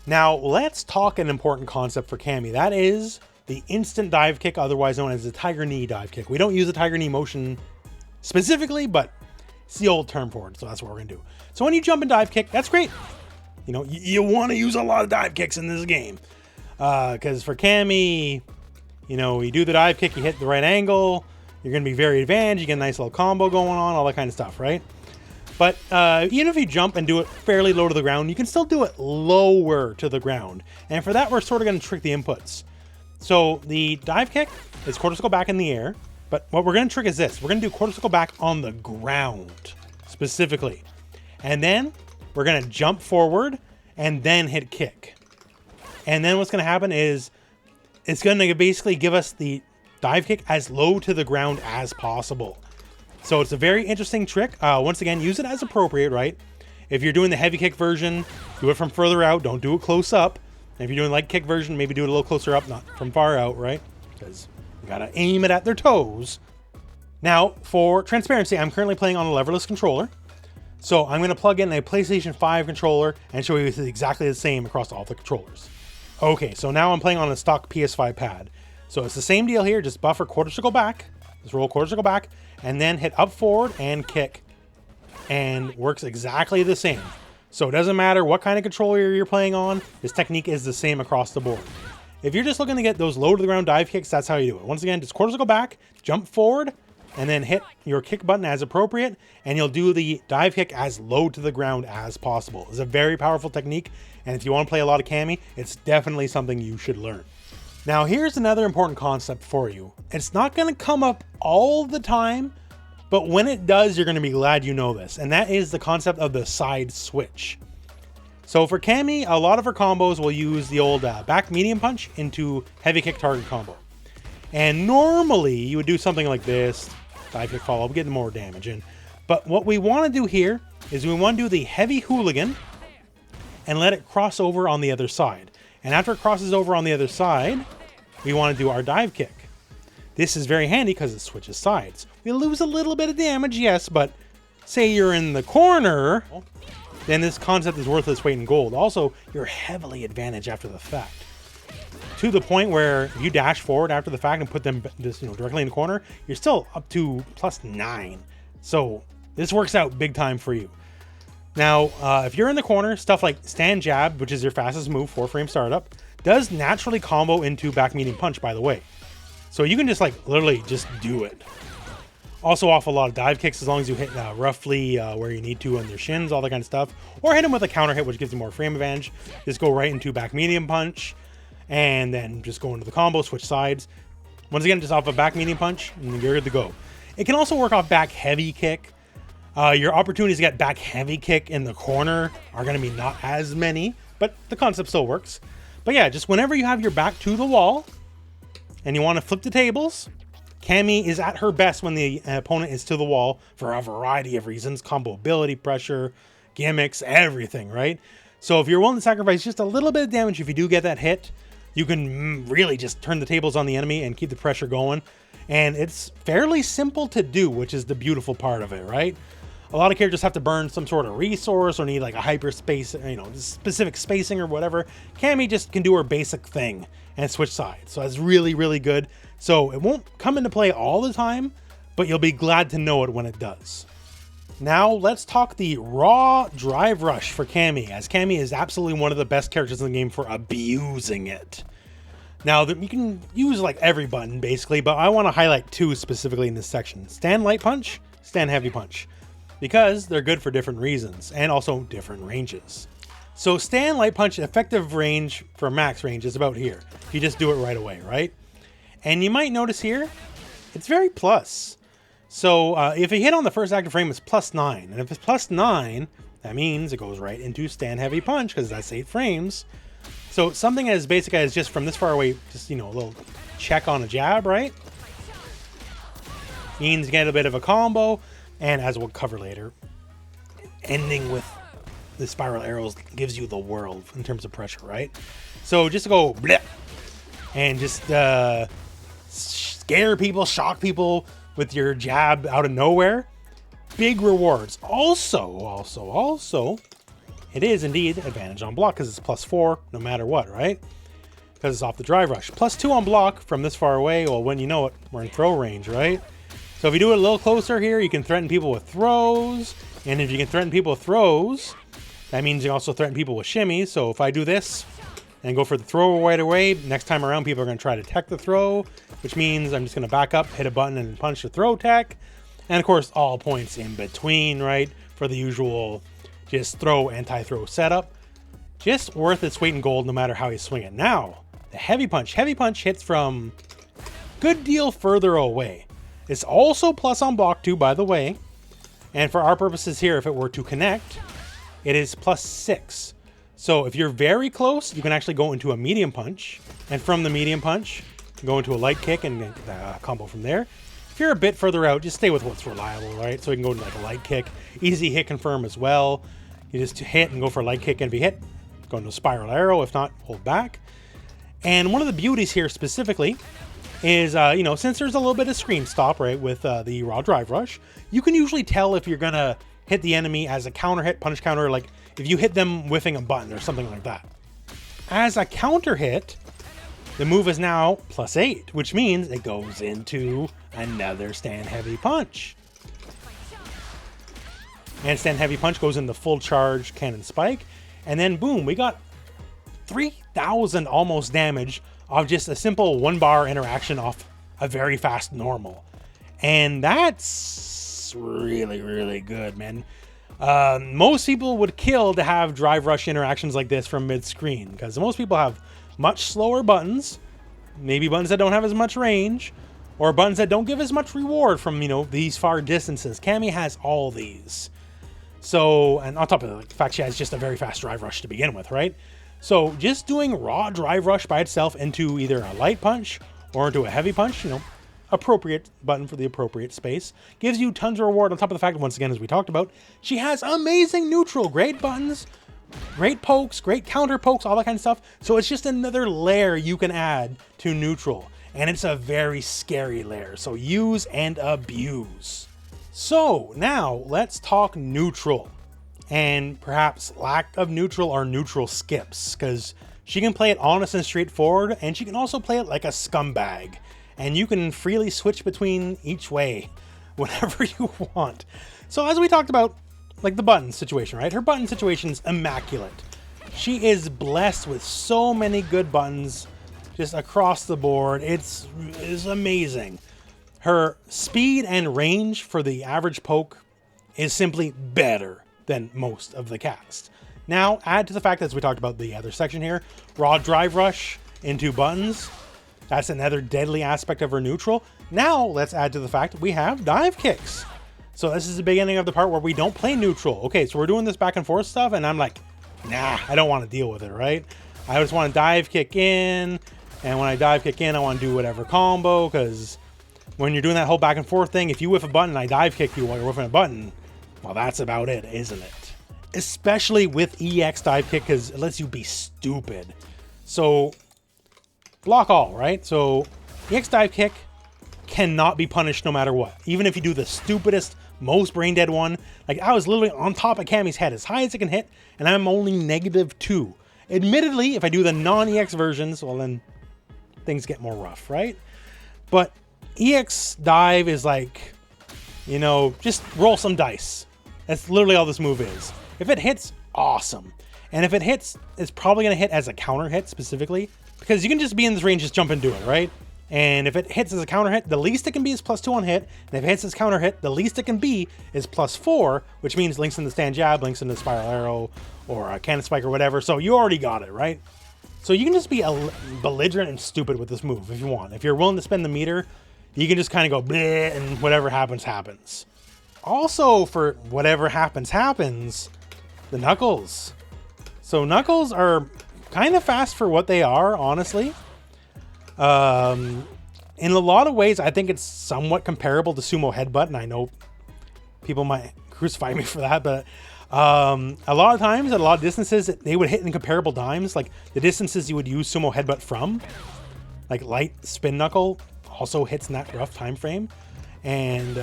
Now, let's talk an important concept for Cammy. That is the instant dive kick, otherwise known as the tiger knee dive kick. We don't use the tiger knee motion specifically, but it's the old term for it, so that's what we're gonna do. So when you jump and dive kick, that's great. You know, you want to use a lot of dive kicks in this game. Because for Cammy, you know, you do the dive kick, you hit the right angle, you're going to be very advantaged, you get a nice little combo going on, all that kind of stuff, right? But even if you jump and do it fairly low to the ground, you can still do it lower to the ground. And for that, we're sort of going to trick the inputs. So the dive kick is quarter circle back in the air, but what we're going to trick is this. We're going to do quarter circle back on the ground, specifically. And then we're going to jump forward and then hit kick. And then what's going to happen is it's going to basically give us the dive kick as low to the ground as possible. So it's a very interesting trick. Once again, use it as appropriate, right? If you're doing the heavy kick version, do it from further out. Don't do it close up. And if you're doing light kick version, maybe do it a little closer up, not from far out, right? Because you got to aim it at their toes. Now, for transparency, I'm currently playing on a leverless controller. So I'm going to plug in a PlayStation 5 controller and show you it's exactly the same across all the controllers. Okay, so now I'm playing on a stock PS5 pad. So it's the same deal here, just buffer quarter circle back, just roll quarter circle back, and then hit up forward and kick. And works exactly the same. So it doesn't matter what kind of controller you're playing on, this technique is the same across the board. If you're just looking to get those low to the ground dive kicks, that's how you do it. Once again, just quarter circle back, jump forward, and then hit your kick button as appropriate, and you'll do the dive kick as low to the ground as possible. It's a very powerful technique, and if you want to play a lot of Cammy, it's definitely something you should learn. Now, here's another important concept for you. It's not going to come up all the time, but when it does, you're going to be glad you know this, and that is the concept of the side switch. So for Cammy, a lot of her combos will use the old back medium punch into heavy kick target combo. And normally, you would do something like this, dive kick follow-up, getting more damage in. But what we want to do here is we want to do the heavy hooligan and let it cross over on the other side. And after it crosses over on the other side, we want to do our dive kick. This is very handy because it switches sides. We lose a little bit of damage, yes, but say you're in the corner, then this concept is worth its weight in gold. Also, you're heavily advantaged after the fact. To the point where if you dash forward after the fact and put them just, directly in the corner, you're still up to +9. So this works out big time for you. Now, if you're in the corner, stuff like stand jab, which is your fastest move, 4-frame startup, does naturally combo into back medium punch, by the way. So you can just literally just do it. Also off a lot of dive kicks as long as you hit roughly where you need to on their shins, all that kind of stuff. Or hit them with a counter hit, which gives you more frame advantage. Just go right into back medium punch. And then just go into the combo, switch sides. Once again, just off a back medium punch, and you're good to go. It can also work off back heavy kick. Your opportunities to get back heavy kick in the corner are going to be not as many, but the concept still works. But yeah, just whenever you have your back to the wall, and you want to flip the tables, Cammy is at her best when the opponent is to the wall for a variety of reasons. Combo ability, pressure, gimmicks, everything, right? So if you're willing to sacrifice just a little bit of damage if you do get that hit, you can really just turn the tables on the enemy and keep the pressure going. And it's fairly simple to do, which is the beautiful part of it, right? A lot of characters have to burn some sort of resource or need like a hyperspace, specific spacing or whatever. Cammy just can do her basic thing and switch sides. So that's really, really good. So it won't come into play all the time, but you'll be glad to know it when it does. Now let's talk the raw drive rush for Cammy, as Cammy is absolutely one of the best characters in the game for abusing it. Now you can use every button basically, but I want to highlight two specifically in this section. Stand light punch, stand heavy punch, because they're good for different reasons and also different ranges. So stand light punch effective range for max range is about here. You just do it right away, right? And you might notice here, it's very plus. So if you hit on the first active frame, it's +9. And if it's +9, that means it goes right into stand heavy punch because that's 8 frames. So something as basic as just from this far away, just, a little check on a jab, right? Means you get a bit of a combo. And as we'll cover later, ending with the spiral arrows gives you the world in terms of pressure, right? So just to go bleh, and just scare people, shock people with your jab out of nowhere, big rewards. Also, it is indeed advantage on block because it's +4 no matter what, right? Because it's off the drive rush. +2 on block from this far away. Well, when you know it, we're in throw range, right? So if you do it a little closer here, you can threaten people with throws. And if you can threaten people with throws, that means you also threaten people with shimmies. So if I do this and go for the throw right away, next time around, people are going to try to tech the throw, which means I'm just going to back up, hit a button, and punch the throw tech. And of course, all points in between, right? For the usual just throw, anti-throw setup. Just worth its weight in gold no matter how you swing it. Now, the heavy punch. Heavy punch hits from good deal further away. It's also plus on block too, by the way. And for our purposes here, if it were to connect, it is +6. So if you're very close, you can actually go into a medium punch. And from the medium punch, go into a light kick and get the combo from there. If you're a bit further out, just stay with what's reliable, right? So you can go to like a light kick. Easy hit confirm as well. You just hit and go for a light kick, and if you hit, go into a spiral arrow. If not, hold back. And one of the beauties here specifically is, you know, since there's a little bit of screen stop, right, with the raw drive rush, you can usually tell if you're going to hit the enemy as a counter hit, punish counter, like if you hit them whiffing a button or something like that. As a counter hit, the move is now +8, which means it goes into another stand heavy punch. And stand heavy punch goes into full charge cannon spike. And then boom, we got 3,000 almost damage of just a simple 1-bar interaction off a very fast normal. And that's really, really good, man. Most people would kill to have drive rush interactions like this from mid-screen, because most people have much slower buttons, maybe buttons that don't have as much range, or buttons that don't give as much reward from, you know, these far distances. Cammy has all these. So, and on top of the fact she has just a very fast drive rush to begin with, right? So just doing raw drive rush by itself into either a light punch or into a heavy punch, you know, appropriate button for the appropriate space, gives you tons of reward on top of the fact, once again, as we talked about, she has amazing neutral, great buttons, great pokes, great counter pokes, all that kind of stuff. So it's just another layer you can add to neutral. And it's a very scary layer. So use and abuse. So now let's talk neutral. And perhaps lack of neutral or neutral skips, because she can play it honest and straightforward, and she can also play it like a scumbag, and you can freely switch between each way whenever you want. So as we talked about, like the button situation, right? Her button situation's immaculate. She is blessed with so many good buttons just across the board. It's amazing. Her speed and range for the average poke is simply better than most of the cast. Now, add to the fact, as we talked about the other section here, raw drive rush into buttons. That's another deadly aspect of her neutral. Now, let's add to the fact we have dive kicks. So this is the beginning of the part where we don't play neutral. Okay, so we're doing this back and forth stuff, and I'm like, nah, I don't want to deal with it, right? I just want to dive kick in, and when I dive kick in, I want to do whatever combo, because when you're doing that whole back and forth thing, if you whiff a button and I dive kick you while you're whiffing a button, well, that's about it, isn't it? Especially with EX dive kick, because it lets you be stupid. So, block all, right? So, EX dive kick cannot be punished no matter what. Even if you do the stupidest, most brain dead one. Like, I was literally on top of Cammy's head as high as it can hit, and I'm only -2. Admittedly, if I do the non-EX versions, well, then things get more rough, right? But EX dive is like, you know, just roll some dice. That's literally all this move is. If it hits, awesome. And if it hits, it's probably going to hit as a counter hit specifically, because you can just be in this range, just jump and do it, right? And if it hits as a counter hit, the least it can be is +2 on hit. And if it hits as counter hit, the least it can be is +4, which means links in the stand jab, links in the spiral arrow, or a cannon spike or whatever. So you already got it, right? So you can just be belligerent and stupid with this move if you want. If you're willing to spend the meter, you can just kind of go bleh, and whatever happens, happens. Also, for whatever happens, happens, the knuckles. So knuckles are kind of fast for what they are, honestly. In a lot of ways, I think it's somewhat comparable to sumo headbutt, and I know people might crucify me for that, but a lot of times, at a lot of distances, they would hit in comparable dimes, like the distances you would use sumo headbutt from, like light spin knuckle also hits in that rough time frame, and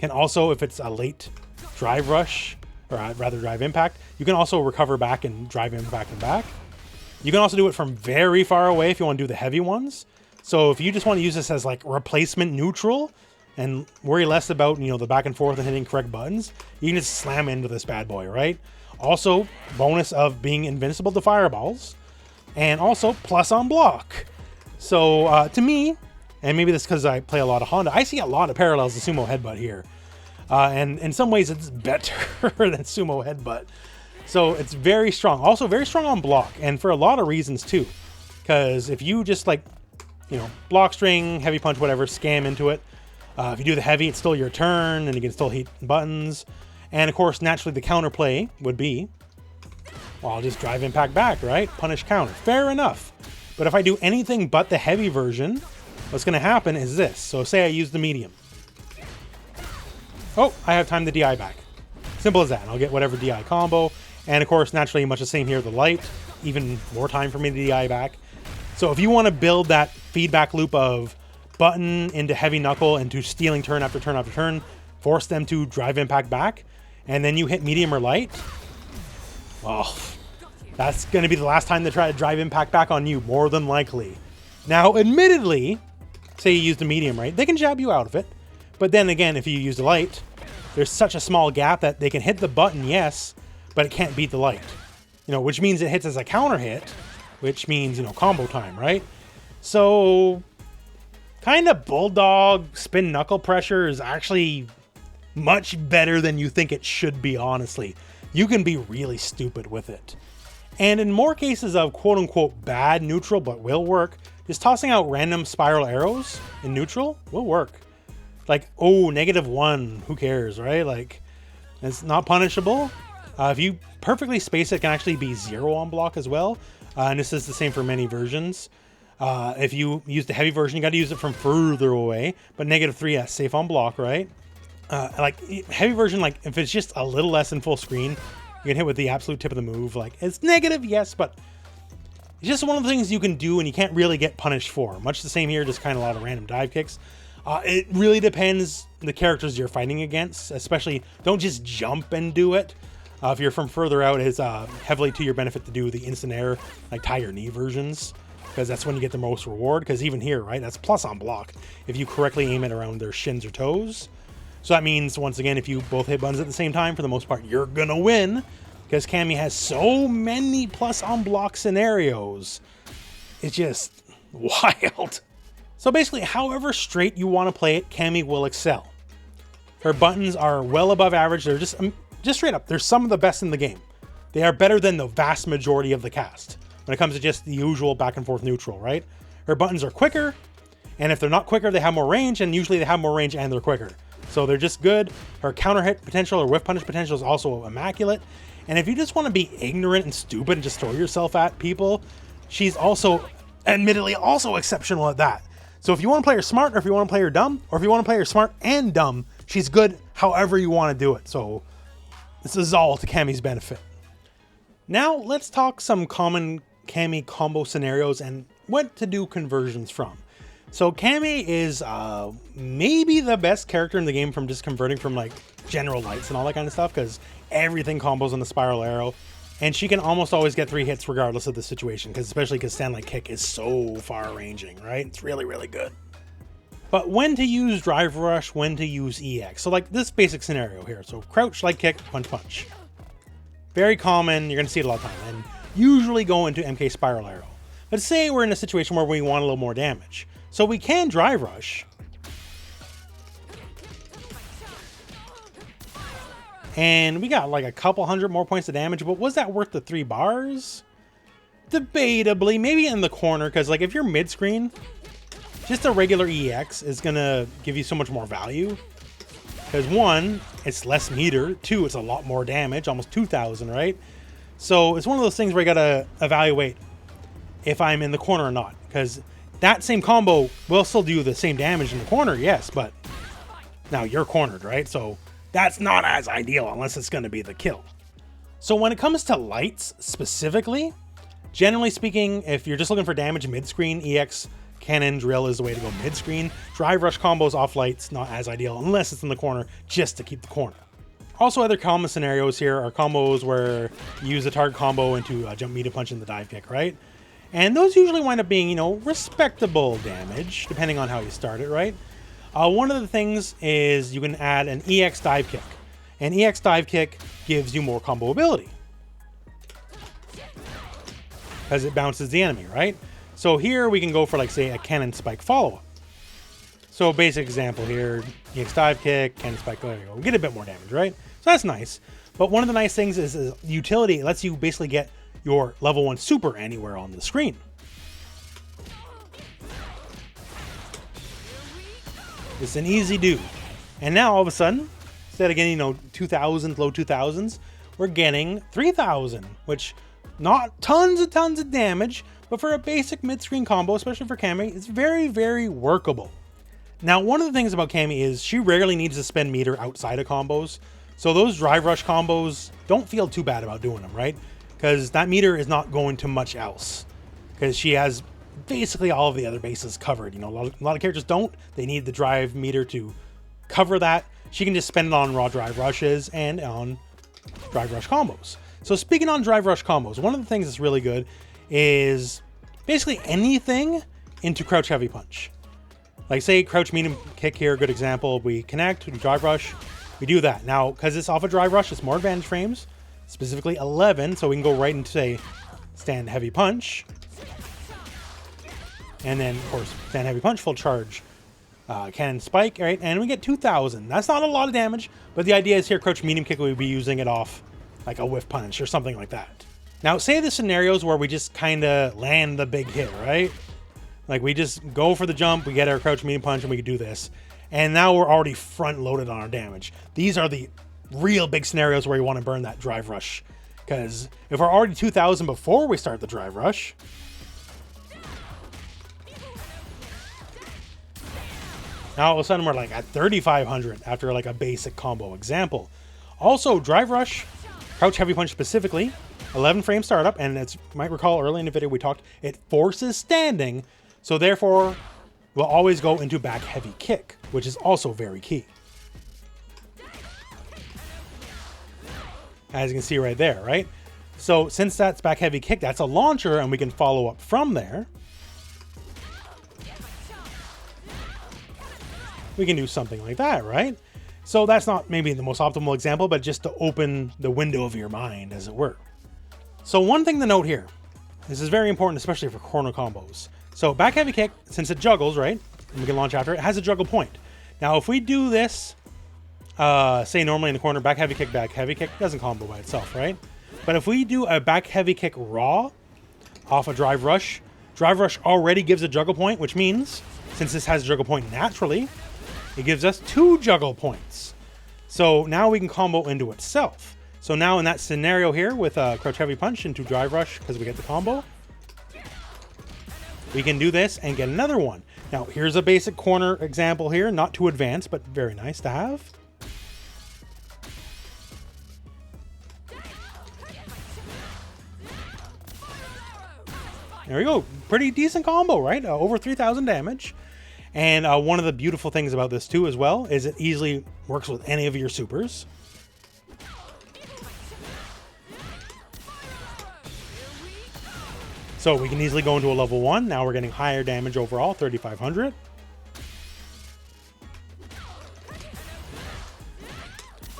can also, if it's a late drive rush, or rather drive impact, you can also recover back and drive impact and back. You can also do it from very far away if you want to do the heavy ones. So if you just want to use this as like replacement neutral and worry less about, you know, the back and forth and hitting correct buttons, you can just slam into this bad boy, right? Also, bonus of being invincible to fireballs, and also plus on block. So to me, and maybe this because I play a lot of Honda, I see a lot of parallels to Sumo Headbutt here. And in some ways it's better than Sumo Headbutt. So it's very strong. Also very strong on block, and for a lot of reasons too. Because if you just like, you know, block string, heavy punch, whatever, scam into it. If you do the heavy, it's still your turn, and you can still hit buttons. And of course, naturally the counterplay would be, well, I'll just drive impact back, right? Punish counter. Fair enough. But if I do anything but the heavy version, what's going to happen is this. So say I use the medium. Oh, I have time to DI back. Simple as that. I'll get whatever DI combo. And of course, naturally, much the same here, the light. Even more time for me to DI back. So if you want to build that feedback loop of button into heavy knuckle into stealing turn after turn after turn, force them to drive impact back, and then you hit medium or light, well, that's going to be the last time they try to drive impact back on you, more than likely. Now, admittedly, say you use the medium, right? They can jab you out of it. But then again, if you use the light, there's such a small gap that they can hit the button, yes, but it can't beat the light. You know, which means it hits as a counter hit, which means, you know, combo time, right? So, kind of bulldog spin knuckle pressure is actually much better than you think it should be, honestly. You can be really stupid with it. And in more cases of quote-unquote bad neutral but will work, just tossing out random spiral arrows in neutral will work. Like, oh, -1, who cares, right? Like, it's not punishable. If you perfectly space it, can actually be 0 on block as well. And this is the same for many versions. If you use the heavy version, you got to use it from further away. But -3, yeah, safe on block, right? Like, heavy version, like, if it's just a little less than full screen, you can hit with the absolute tip of the move. Like, it's negative, yes, but it's just one of the things you can do and you can't really get punished for. Much the same here, just kind of a lot of random dive kicks. It really depends the characters you're fighting against, especially don't just jump and do it. If you're from further out, it's heavily to your benefit to do the instant air, like tie your knee versions, because that's when you get the most reward. Because even here, right, that's plus on block if you correctly aim it around their shins or toes. So that means, once again, if you both hit buttons at the same time, for the most part, you're gonna win, because Cammy has so many plus on block scenarios. It's just wild. So basically, however straight you want to play it, Cammy will excel. Her buttons are well above average. They're just straight up, they're some of the best in the game. They are better than the vast majority of the cast when it comes to just the usual back and forth neutral, right? Her buttons are quicker, and if they're not quicker, they have more range, and usually they have more range and they're quicker. So they're just good. Her counter hit potential or whiff punish potential is also immaculate. And if you just want to be ignorant and stupid and just throw yourself at people, she's also, admittedly, also exceptional at that. So if you want to play her smart, or if you want to play her dumb, or if you want to play her smart and dumb, she's good however you want to do it. So this is all to Cammy's benefit. Now let's talk some common Cammy combo scenarios and what to do conversions from. So Cammy is maybe the best character in the game from just converting from like general lights and all that kind of stuff, because everything combos on the spiral arrow, and she can almost always get 3 hits regardless of the situation, especially because stand like kick is so far ranging, right? It's really, really good. But when to use drive rush, when to use EX. So like this basic scenario here. So crouch, light kick, punch, punch. Very common, you're gonna see it a lot of time, and usually go into MK spiral arrow. Let's say we're in a situation where we want a little more damage. So we can drive rush. And we got like a couple hundred more points of damage, but was that worth the 3 bars? Debatably, maybe in the corner, because like if you're mid-screen, just a regular EX is gonna give you so much more value. Because 1, it's less meter, 2, it's a lot more damage, almost 2,000, right? So it's one of those things where I gotta evaluate if I'm in the corner or not, because that same combo will still do the same damage in the corner, yes, but now you're cornered, right? So that's not as ideal unless it's going to be the kill. So when it comes to lights specifically, generally speaking, if you're just looking for damage mid-screen, EX cannon drill is the way to go mid-screen. Drive rush combos off lights, not as ideal unless it's in the corner, just to keep the corner. Also, other common scenarios here are combos where you use a target combo into a jump medium punch in the dive kick, right? And those usually wind up being, you know, respectable damage, depending on how you start it, right? One of the things is you can add an EX dive kick. An EX dive kick gives you more combo ability, because it bounces the enemy, right? So here we can go for, like, say, a cannon spike follow-up. So basic example here, EX dive kick, cannon spike, there you go. We get a bit more damage, right? So that's nice. But one of the nice things is utility. It lets you basically get your level 1 super anywhere on the screen. It's an easy do. And now all of a sudden, instead of getting, you know, 2,000, low 2,000s, we're getting 3,000, which not tons of damage, but for a basic mid-screen combo, especially for Cammy, it's very, very workable. Now, one of the things about Cammy is she rarely needs to spend meter outside of combos. So those drive rush combos, don't feel too bad about doing them, right? Because that meter is not going to much else. Because she has basically all of the other bases covered. You know, a lot of characters don't. They need the drive meter to cover that. She can just spend it on raw drive rushes and on drive rush combos. So speaking on drive rush combos, one of the things that's really good is basically anything into crouch heavy punch. Like, say, crouch medium kick here, good example. We connect, we drive rush, we do that. Now, because it's off a drive rush, it's more advantage frames, specifically 11, so we can go right into, say, stand heavy punch. And then, of course, stand heavy punch, full charge, cannon spike, right? And we get 2,000. That's not a lot of damage, but the idea is here, crouch medium kick, we'd be using it off like a whiff punch or something like that. Now, say the scenarios where we just kind of land the big hit, right? Like, we just go for the jump, we get our crouch medium punch, and we can do this. And now we're already front loaded on our damage. These are the real big scenarios where you want to burn that drive rush. Because if we're already 2,000 before we start the drive rush, now all of a sudden we're like at 3,500 after like a basic combo example. Also, drive rush, crouch heavy punch specifically, 11 frame startup, and it's, you might recall early in the video we talked, it forces standing, so therefore we'll always go into back heavy kick, which is also very key. As you can see right there, right? So since that's back heavy kick, that's a launcher, and we can follow up from there. We can do something like that, right? So that's not maybe the most optimal example, but just to open the window of your mind, as it were. So one thing to note here, this is very important, especially for corner combos. So back heavy kick, since it juggles, right? And we can launch after it, has a juggle point. Now, if we do this, say normally in the corner, back heavy kick, doesn't combo by itself, right? But if we do a back heavy kick raw off a drive rush already gives a juggle point, which means, since this has a juggle point naturally, it gives us 2 juggle points. So now we can combo into itself. So now in that scenario here with crouch heavy punch into drive rush, because we get the combo, we can do this and get another one. Now here's a basic corner example here, not too advanced, but very nice to have. There we go. Pretty decent combo, right? Over 3,000 damage. And one of the beautiful things about this too as well is it easily works with any of your supers. So we can easily go into a level 1. Now we're getting higher damage overall, 3,500.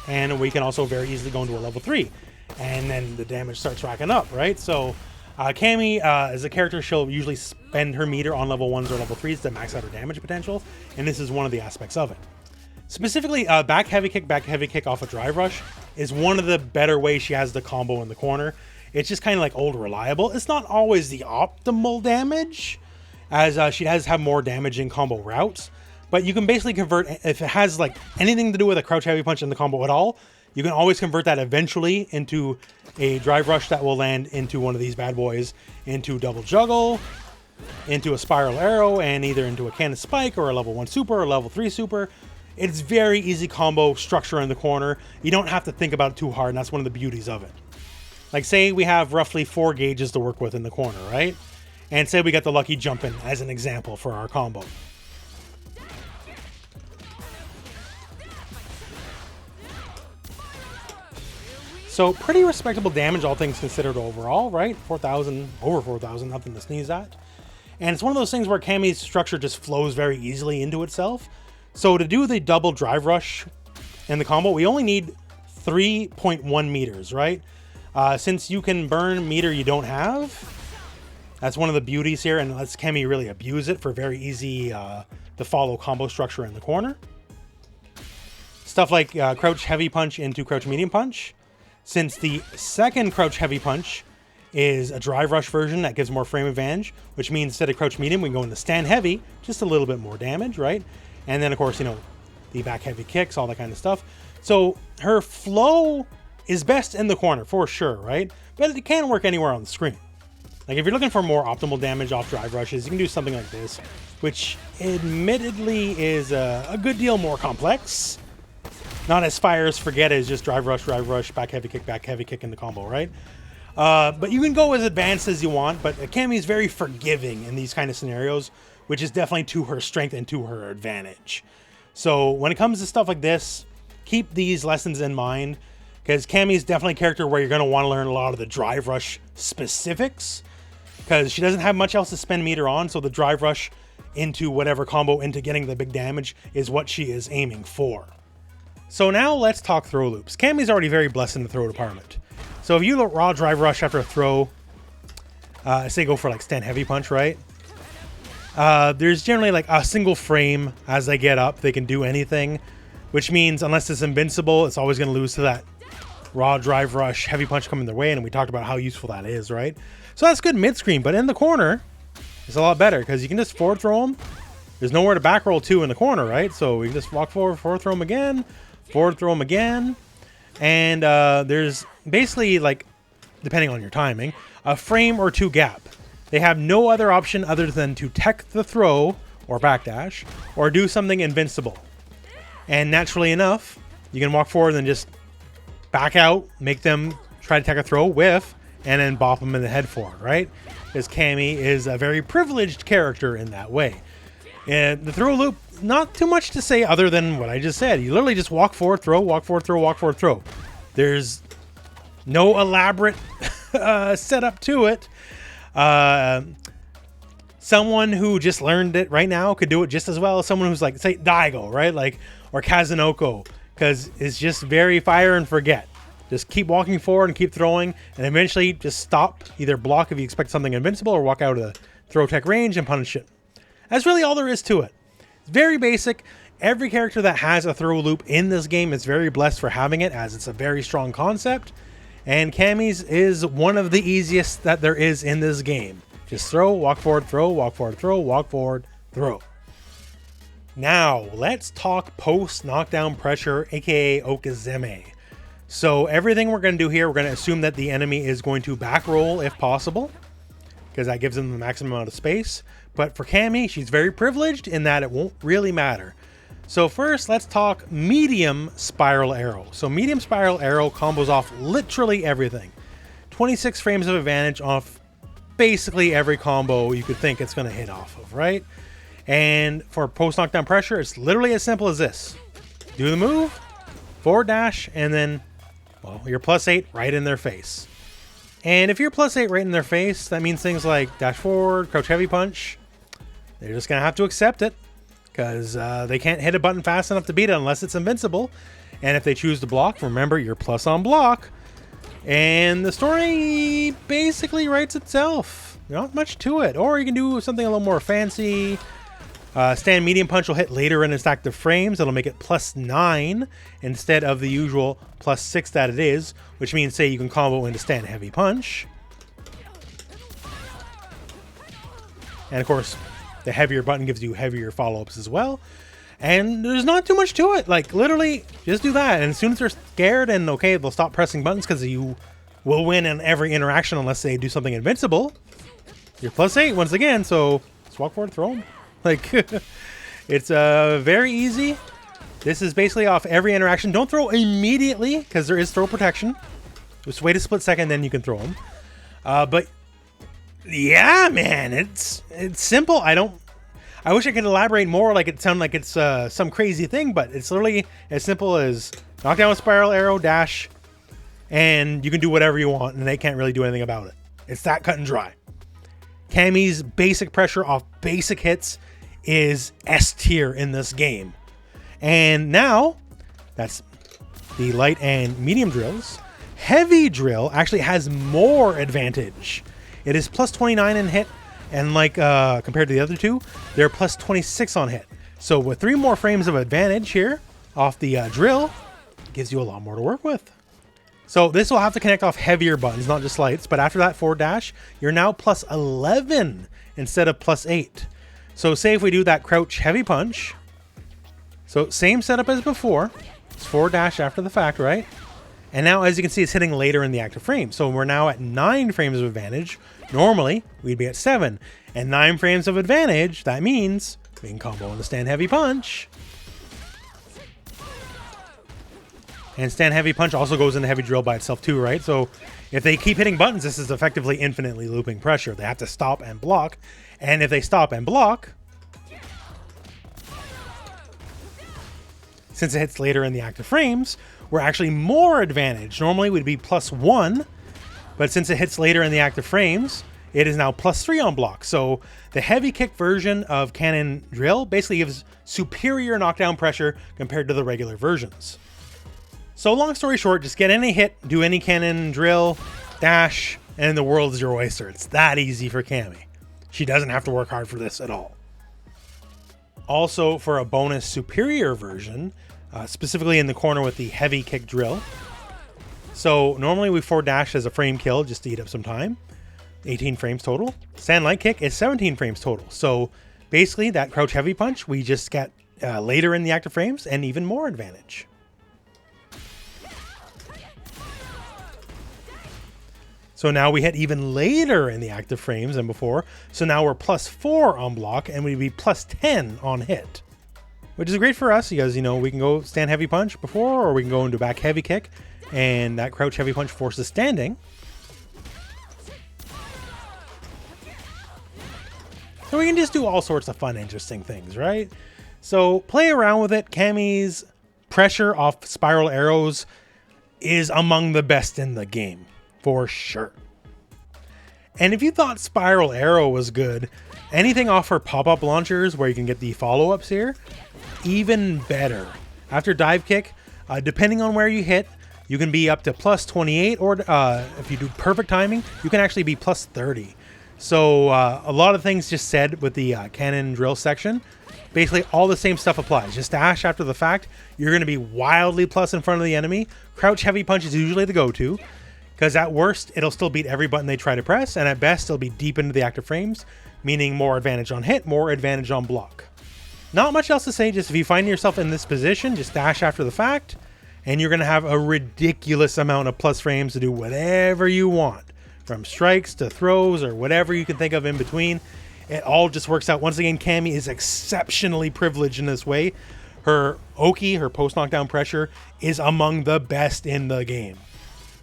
And we can also very easily go into a level 3. And then the damage starts racking up, right? So Cammy, as a character, she'll usually spend her meter on level 1s or level 3s to max out her damage potential, and this is one of the aspects of it. Specifically, back heavy kick off a drive rush is one of the better ways she has the combo in the corner. It's just kind of like old reliable. It's not always the optimal damage, as she does have more damage in combo routes, but you can basically convert, if it has like anything to do with a crouch heavy punch in the combo at all, you can always convert that eventually into a drive rush that will land into one of these bad boys, into double juggle, into a spiral arrow, and either into a cannon spike or a level 1 super or level 3 super. It's very easy combo structure in the corner. You don't have to think about it too hard, and that's one of the beauties of it. Like, say we have roughly 4 gauges to work with in the corner, right? And say we got the lucky jump in as an example for our combo. So pretty respectable damage, all things considered overall, right? 4,000, over 4,000, nothing to sneeze at. And it's one of those things where Cammy's structure just flows very easily into itself. So to do the double drive rush in the combo, we only need 3.1 meters, right? Since you can burn meter you don't have, that's one of the beauties here, and lets Cammy really abuse it for very easy to follow combo structure in the corner. Stuff like crouch heavy punch into crouch medium punch. Since the second crouch heavy punch is a drive rush version that gives more frame advantage, which means instead of crouch medium, we can go into stand heavy, just a little bit more damage, right? And then of course, you know, the back heavy kicks, all that kind of stuff. So her flow is best in the corner for sure, right? But it can work anywhere on the screen. Like if you're looking for more optimal damage off drive rushes, you can do something like this, which admittedly is a good deal more complex. Not as fire as forget as just drive rush, back heavy kick in the combo, right? But you can go as advanced as you want, but Cammy is very forgiving in these kind of scenarios, which is definitely to her strength and to her advantage. So when it comes to stuff like this, keep these lessons in mind, because Cammy is definitely a character where you're going to want to learn a lot of the drive rush specifics, because she doesn't have much else to spend meter on, so the drive rush into whatever combo into getting the big damage is what she is aiming for. So now let's talk throw loops. Cammy's already very blessed in the throw department. So if you raw drive rush after a throw, say go for like stand heavy punch, right? There's generally like a single frame as they get up. They can do anything, which means unless it's invincible, it's always going to lose to that raw drive rush heavy punch coming their way. And we talked about how useful that is, right? So that's good mid-screen, but in the corner, it's a lot better because you can just forward throw them. There's nowhere to back roll to in the corner, right? So we can just walk forward, forward throw them again, forward throw them again. And there's basically, like, depending on your timing, a frame or two gap. They have no other option other than to tech the throw or backdash or do something invincible. And naturally enough, you can walk forward and just back out, make them try to tech a throw, whiff, and then bop them in the head for it, right? Because Cammy is a very privileged character in that way. And the throw loop, not too much to say other than what I just said. You literally just walk forward, throw, walk forward, throw, walk forward, throw. There's no elaborate setup to it. Someone who just learned it right now could do it just as well as someone who's like, say, Daigo, right? Like, or Kazunoko, because it's just very fire and forget. Just keep walking forward and keep throwing, and eventually just stop. Either block if you expect something invincible, or walk out of the throw tech range and punish it. That's really all there is to it. It's very basic. Every character that has a throw loop in this game is very blessed for having it, as it's a very strong concept. And Cammy's is one of the easiest that there is in this game. Just throw, walk forward, throw, walk forward, throw, walk forward, throw. Now, let's talk post knockdown pressure, aka Okizeme. So everything we're going to do here, we're going to assume that the enemy is going to back roll if possible, because that gives them the maximum amount of space. But for Cammy, she's very privileged in that it won't really matter. So first, let's talk medium spiral arrow. So medium spiral arrow combos off literally everything. 26 frames of advantage off basically every combo you could think it's going to hit off of, right? And for post knockdown pressure, it's literally as simple as this. Do the move, forward dash, and then, well, you're +8 right in their face. And if you're +8 right in their face, that means things like dash forward, crouch heavy punch. They're just going to have to accept it, because they can't hit a button fast enough to beat it unless it's invincible. And if they choose to block, remember, you're plus on block. And the story basically writes itself. Not much to it. Or you can do something a little more fancy. Stand medium punch will hit later in its active frames. It'll make it +9 instead of the usual +6 that it is, which means, say, you can combo into stand heavy punch. And of course, the heavier button gives you heavier follow-ups as well. And there's not too much to it. Like, literally, just do that. And as soon as they're scared and, okay, they'll stop pressing buttons, because you will win in every interaction unless they do something invincible. You're +8 once again, so just walk forward, throw them. Like, it's very easy. This is basically off every interaction. Don't throw immediately, because there is throw protection. Just wait a split second, then you can throw them. But Yeah, man, it's simple. I wish I could elaborate more, like it sounded like it's some crazy thing, but it's literally as simple as knock down a spiral arrow, dash, and you can do whatever you want, and they can't really do anything about it. It's that cut and dry. Cammy's basic pressure off basic hits is S tier in this game. And now, that's the light and medium drills. Heavy drill actually has more advantage. It is plus 29 in hit, and like compared to the other two, they're plus 26 on hit. So with 3 more frames of advantage here off the drill, gives you a lot more to work with. So this will have to connect off heavier buttons, not just lights, but after that forward dash, you're now plus 11 instead of plus 8. So say if we do that crouch heavy punch, so same setup as before, it's forward dash after the fact, right? And now, as you can see, it's hitting later in the active frame. So we're now at 9 frames of advantage. Normally, we'd be at 7. And 9 frames of advantage, that means we can combo into stand heavy punch. And stand heavy punch also goes into heavy drill by itself too, right? So if they keep hitting buttons, this is effectively infinitely looping pressure. They have to stop and block. And if they stop and block, since it hits later in the active frames, we're actually more advantage. Normally we'd be plus 1, but since it hits later in the active frames, it is now plus 3 on block. So the heavy kick version of cannon drill basically gives superior knockdown pressure compared to the regular versions. So long story short, just get any hit, do any cannon drill, dash, and the world's your oyster. It's that easy for Cammy. She doesn't have to work hard for this at all. Also, for a bonus superior version, specifically in the corner with the heavy kick drill. So normally we forward dash as a frame kill just to eat up some time. 18 frames total. Stand light kick is 17 frames total. So basically that crouch heavy punch, we just get later in the active frames and even more advantage. So now we hit even later in the active frames than before. So now we're plus 4 on block and we'd be plus 10 on hit. Which is great for us because, you know, we can go stand heavy punch before, or we can go into back heavy kick, and that crouch heavy punch forces standing. So we can just do all sorts of fun, interesting things, right? So play around with it. Cammy's pressure off spiral arrows is among the best in the game, for sure. And if you thought spiral arrow was good, anything off her pop-up launchers where you can get the follow-ups here, even better. After dive kick, depending on where you hit, you can be up to plus 28, or if you do perfect timing, you can actually be plus 30. So a lot of things just said with the cannon drill section. Basically all the same stuff applies. Just dash after the fact, you're going to be wildly plus in front of the enemy. Crouch heavy punch is usually the go-to, because at worst, it'll still beat every button they try to press, and at best, it'll be deep into the active frames, meaning more advantage on hit, more advantage on block. Not much else to say, just if you find yourself in this position, just dash after the fact, and you're going to have a ridiculous amount of plus frames to do whatever you want, from strikes to throws or whatever you can think of in between. It all just works out. Once again, Cammy is exceptionally privileged in this way. Her Oki, her post-knockdown pressure, is among the best in the game.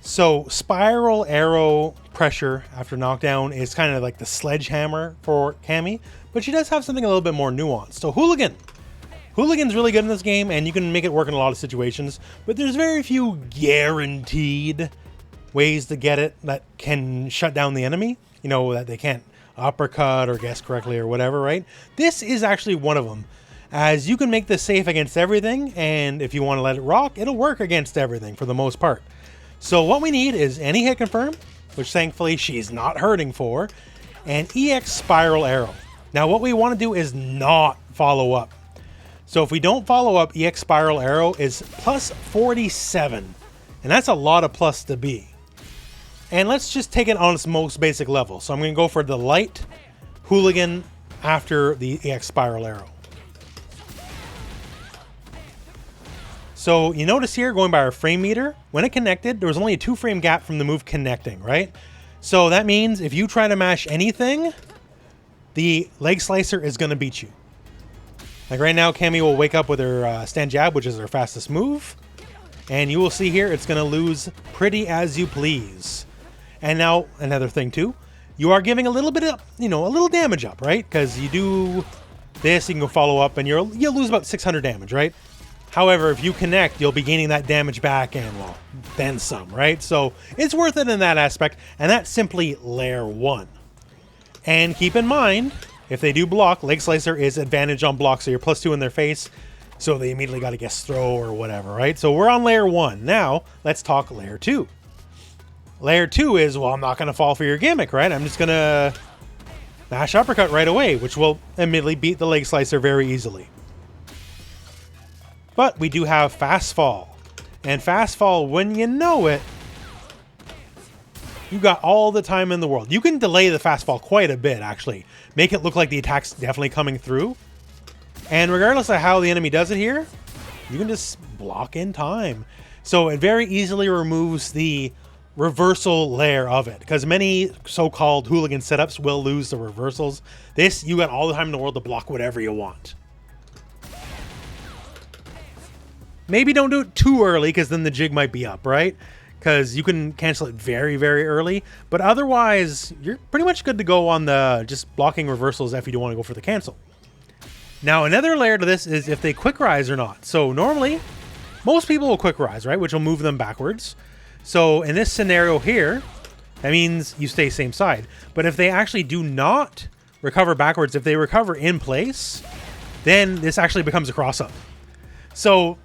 So spiral arrow pressure after knockdown is kind of like the sledgehammer for Cammy, but she does have something a little bit more nuanced. So Hooligan. Hooligan's really good in this game, and you can make it work in a lot of situations, but there's very few guaranteed ways to get it that can shut down the enemy. You know, that they can't uppercut or guess correctly or whatever, right? This is actually one of them, as you can make this safe against everything, and if you want to let it rock, it'll work against everything for the most part. So what we need is any hit confirm, which thankfully she's not hurting for, and EX spiral arrow. Now what we want to do is not follow up. So if we don't follow up, EX spiral arrow is plus 47, and that's a lot of plus to be. And let's just take it on its most basic level. So I'm going to go for the light Hooligan after the EX spiral arrow. So you notice here, going by our frame meter, when it connected, there was only a 2-frame gap from the move connecting, right? So that means if you try to mash anything, the leg slicer is going to beat you. Like right now, Cammy will wake up with her stand jab, which is her fastest move. And you will see here, it's going to lose pretty as you please. And now, another thing too, you are giving a little bit of, a little damage up, right? Because you do this, you can go follow up, and you'll lose about 600 damage, right? However, if you connect, you'll be gaining that damage back and, well, then some, right? So it's worth it in that aspect, and that's simply layer 1. And keep in mind, if they do block, Leg Slicer is advantage on block, so you're +2 in their face, so they immediately got to guess throw or whatever, right? So we're on layer 1. Now, let's talk layer 2. Layer 2 is, well, I'm not going to fall for your gimmick, right? I'm just going to mash uppercut right away, which will immediately beat the Leg Slicer very easily. But we do have Fast Fall. And Fast Fall, when you know it, you got all the time in the world. You can delay the Fast Fall quite a bit, actually. Make it look like the attack's definitely coming through. And regardless of how the enemy does it here, you can just block in time. So it very easily removes the reversal layer of it, because many so-called hooligan setups will lose the reversals. This, you got all the time in the world to block whatever you want. Maybe don't do it too early, because then the jig might be up, right? Because you can cancel it very, very early. But otherwise, you're pretty much good to go on the just blocking reversals if you don't want to go for the cancel. Now, another layer to this is if they quick rise or not. So normally, most people will quick rise, right? Which will move them backwards. So in this scenario here, that means you stay same side. But if they actually do not recover backwards, if they recover in place, then this actually becomes a cross-up. So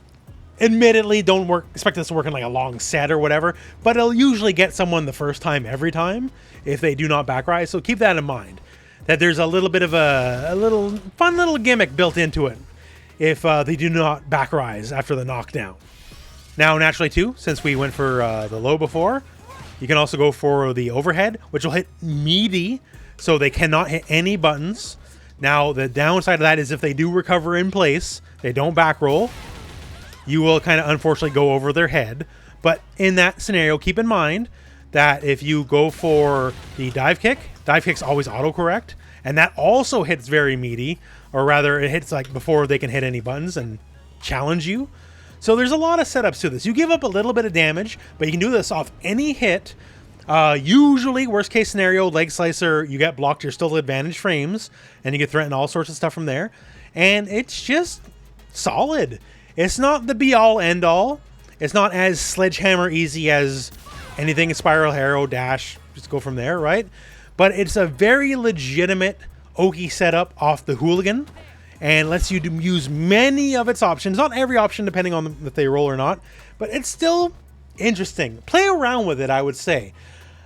admittedly, don't expect this to work in like a long set or whatever, but it'll usually get someone the first time every time if they do not back rise. So keep that in mind, that there's a little bit of a little fun little gimmick built into it if they do not back rise after the knockdown. Now, naturally too, since we went for the low before, you can also go for the overhead, which will hit meaty, so they cannot hit any buttons. Now, the downside of that is if they do recover in place, they don't back roll, you will kind of unfortunately go over their head. But in that scenario, keep in mind that if you go for the dive kick's always autocorrect, and that also hits very meaty, or rather it hits like before they can hit any buttons and challenge you. So there's a lot of setups to this. You give up a little bit of damage, but you can do this off any hit. Usually, worst case scenario, Leg Slicer, you get blocked, you're still advantage frames, and you can threaten all sorts of stuff from there. And it's just solid. It's not the be-all, end-all. It's not as sledgehammer easy as anything in Spiral Arrow, Dash, just go from there, right? But it's a very legitimate Oki setup off the Hooligan, and lets you use many of its options. Not every option, depending on if they roll or not, but it's still interesting. Play around with it, I would say.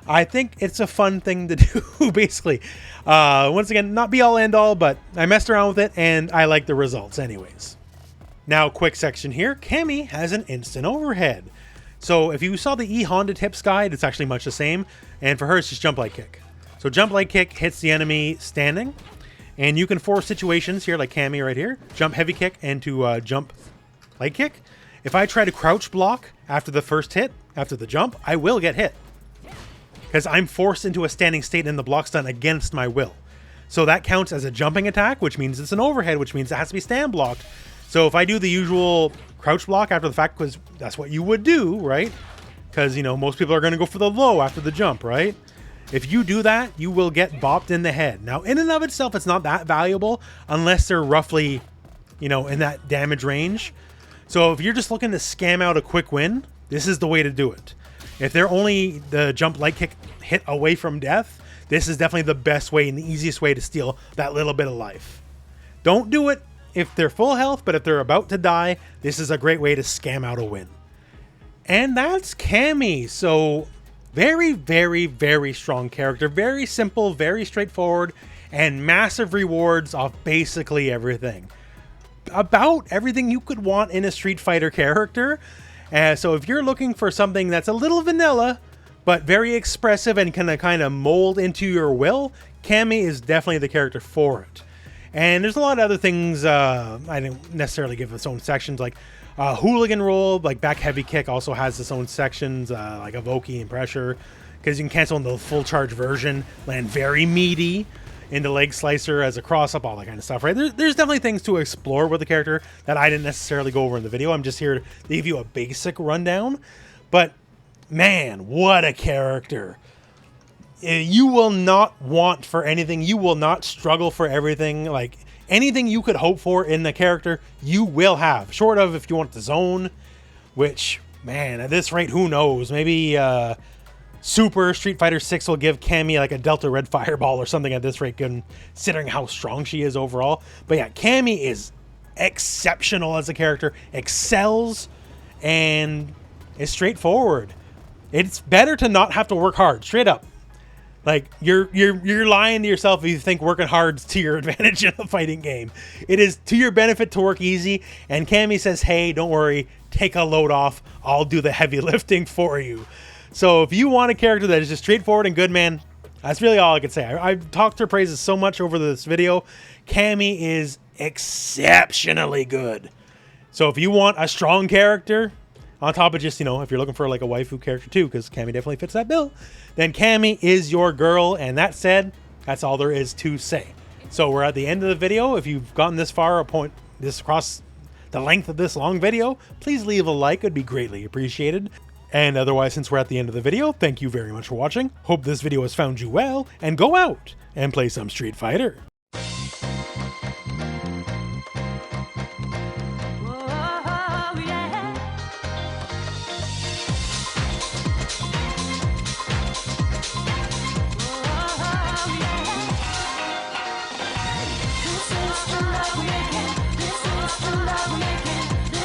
I think it's a fun thing to do, basically. Once again, not be-all, end-all, but I messed around with it, and I like the results anyways. Now, quick section here. Cammy has an instant overhead. So if you saw the E-Honda tips guide, it's actually much the same. And for her, it's just jump light kick. So jump light kick hits the enemy standing. And you can force situations here, like Cammy right here. Jump heavy kick into jump light kick. If I try to crouch block after the first hit, after the jump, I will get hit. Because I'm forced into a standing state and the block's done against my will. So that counts as a jumping attack, which means it's an overhead, which means it has to be stand blocked. So if I do the usual crouch block after the fact, because that's what you would do, right? Because, most people are going to go for the low after the jump, right? If you do that, you will get bopped in the head. Now, in and of itself, it's not that valuable unless they're roughly, in that damage range. So if you're just looking to scam out a quick win, this is the way to do it. If they're only the jump light kick hit away from death, this is definitely the best way and the easiest way to steal that little bit of life. Don't do it if they're full health, but if they're about to die, this is a great way to scam out a win. And that's Cammy. So very, very, very strong character. Very simple, very straightforward, and massive rewards off basically everything. About everything you could want in a Street Fighter character. So if you're looking for something that's a little vanilla, but very expressive and can kind of mold into your will, Cammy is definitely the character for it. And there's a lot of other things I didn't necessarily give its own sections, like Hooligan roll, like back heavy kick also has its own sections, like Evoke and pressure, because you can cancel in the full charge version, land very meaty into Leg Slicer as a cross up, all that kind of stuff, right? There's definitely things to explore with the character that I didn't necessarily go over in the video. I'm just here to give you a basic rundown. But man, what a character. You will not want for anything. You will not struggle for everything. Like, anything you could hope for in the character, you will have. Short of if you want the zone, which, man, at this rate, who knows? Maybe Super Street Fighter 6 will give Cammy like a Delta Red Fireball or something at this rate, considering how strong she is overall. But yeah, Cammy is exceptional as a character, excels, and is straightforward. It's better to not have to work hard, straight up. Like, you're lying to yourself if you think working hard is to your advantage in a fighting game. It is to your benefit to work easy, and Cammy says, hey, don't worry, take a load off, I'll do the heavy lifting for you. So if you want a character that is just straightforward and good, man, that's really all I can say. I've talked her praises so much over this video. Cammy is exceptionally good. So if you want a strong character, on top of just, you know, if you're looking for like a waifu character too, because Cammy definitely fits that bill, then Cammy is your girl. And that said, that's all there is to say. So we're at the end of the video. If you've gotten this far, across the length of this long video, please leave a like. It'd be greatly appreciated. And otherwise, since we're at the end of the video, thank you very much for watching. Hope this video has found you well, and go out and play some Street Fighter. This is the love we can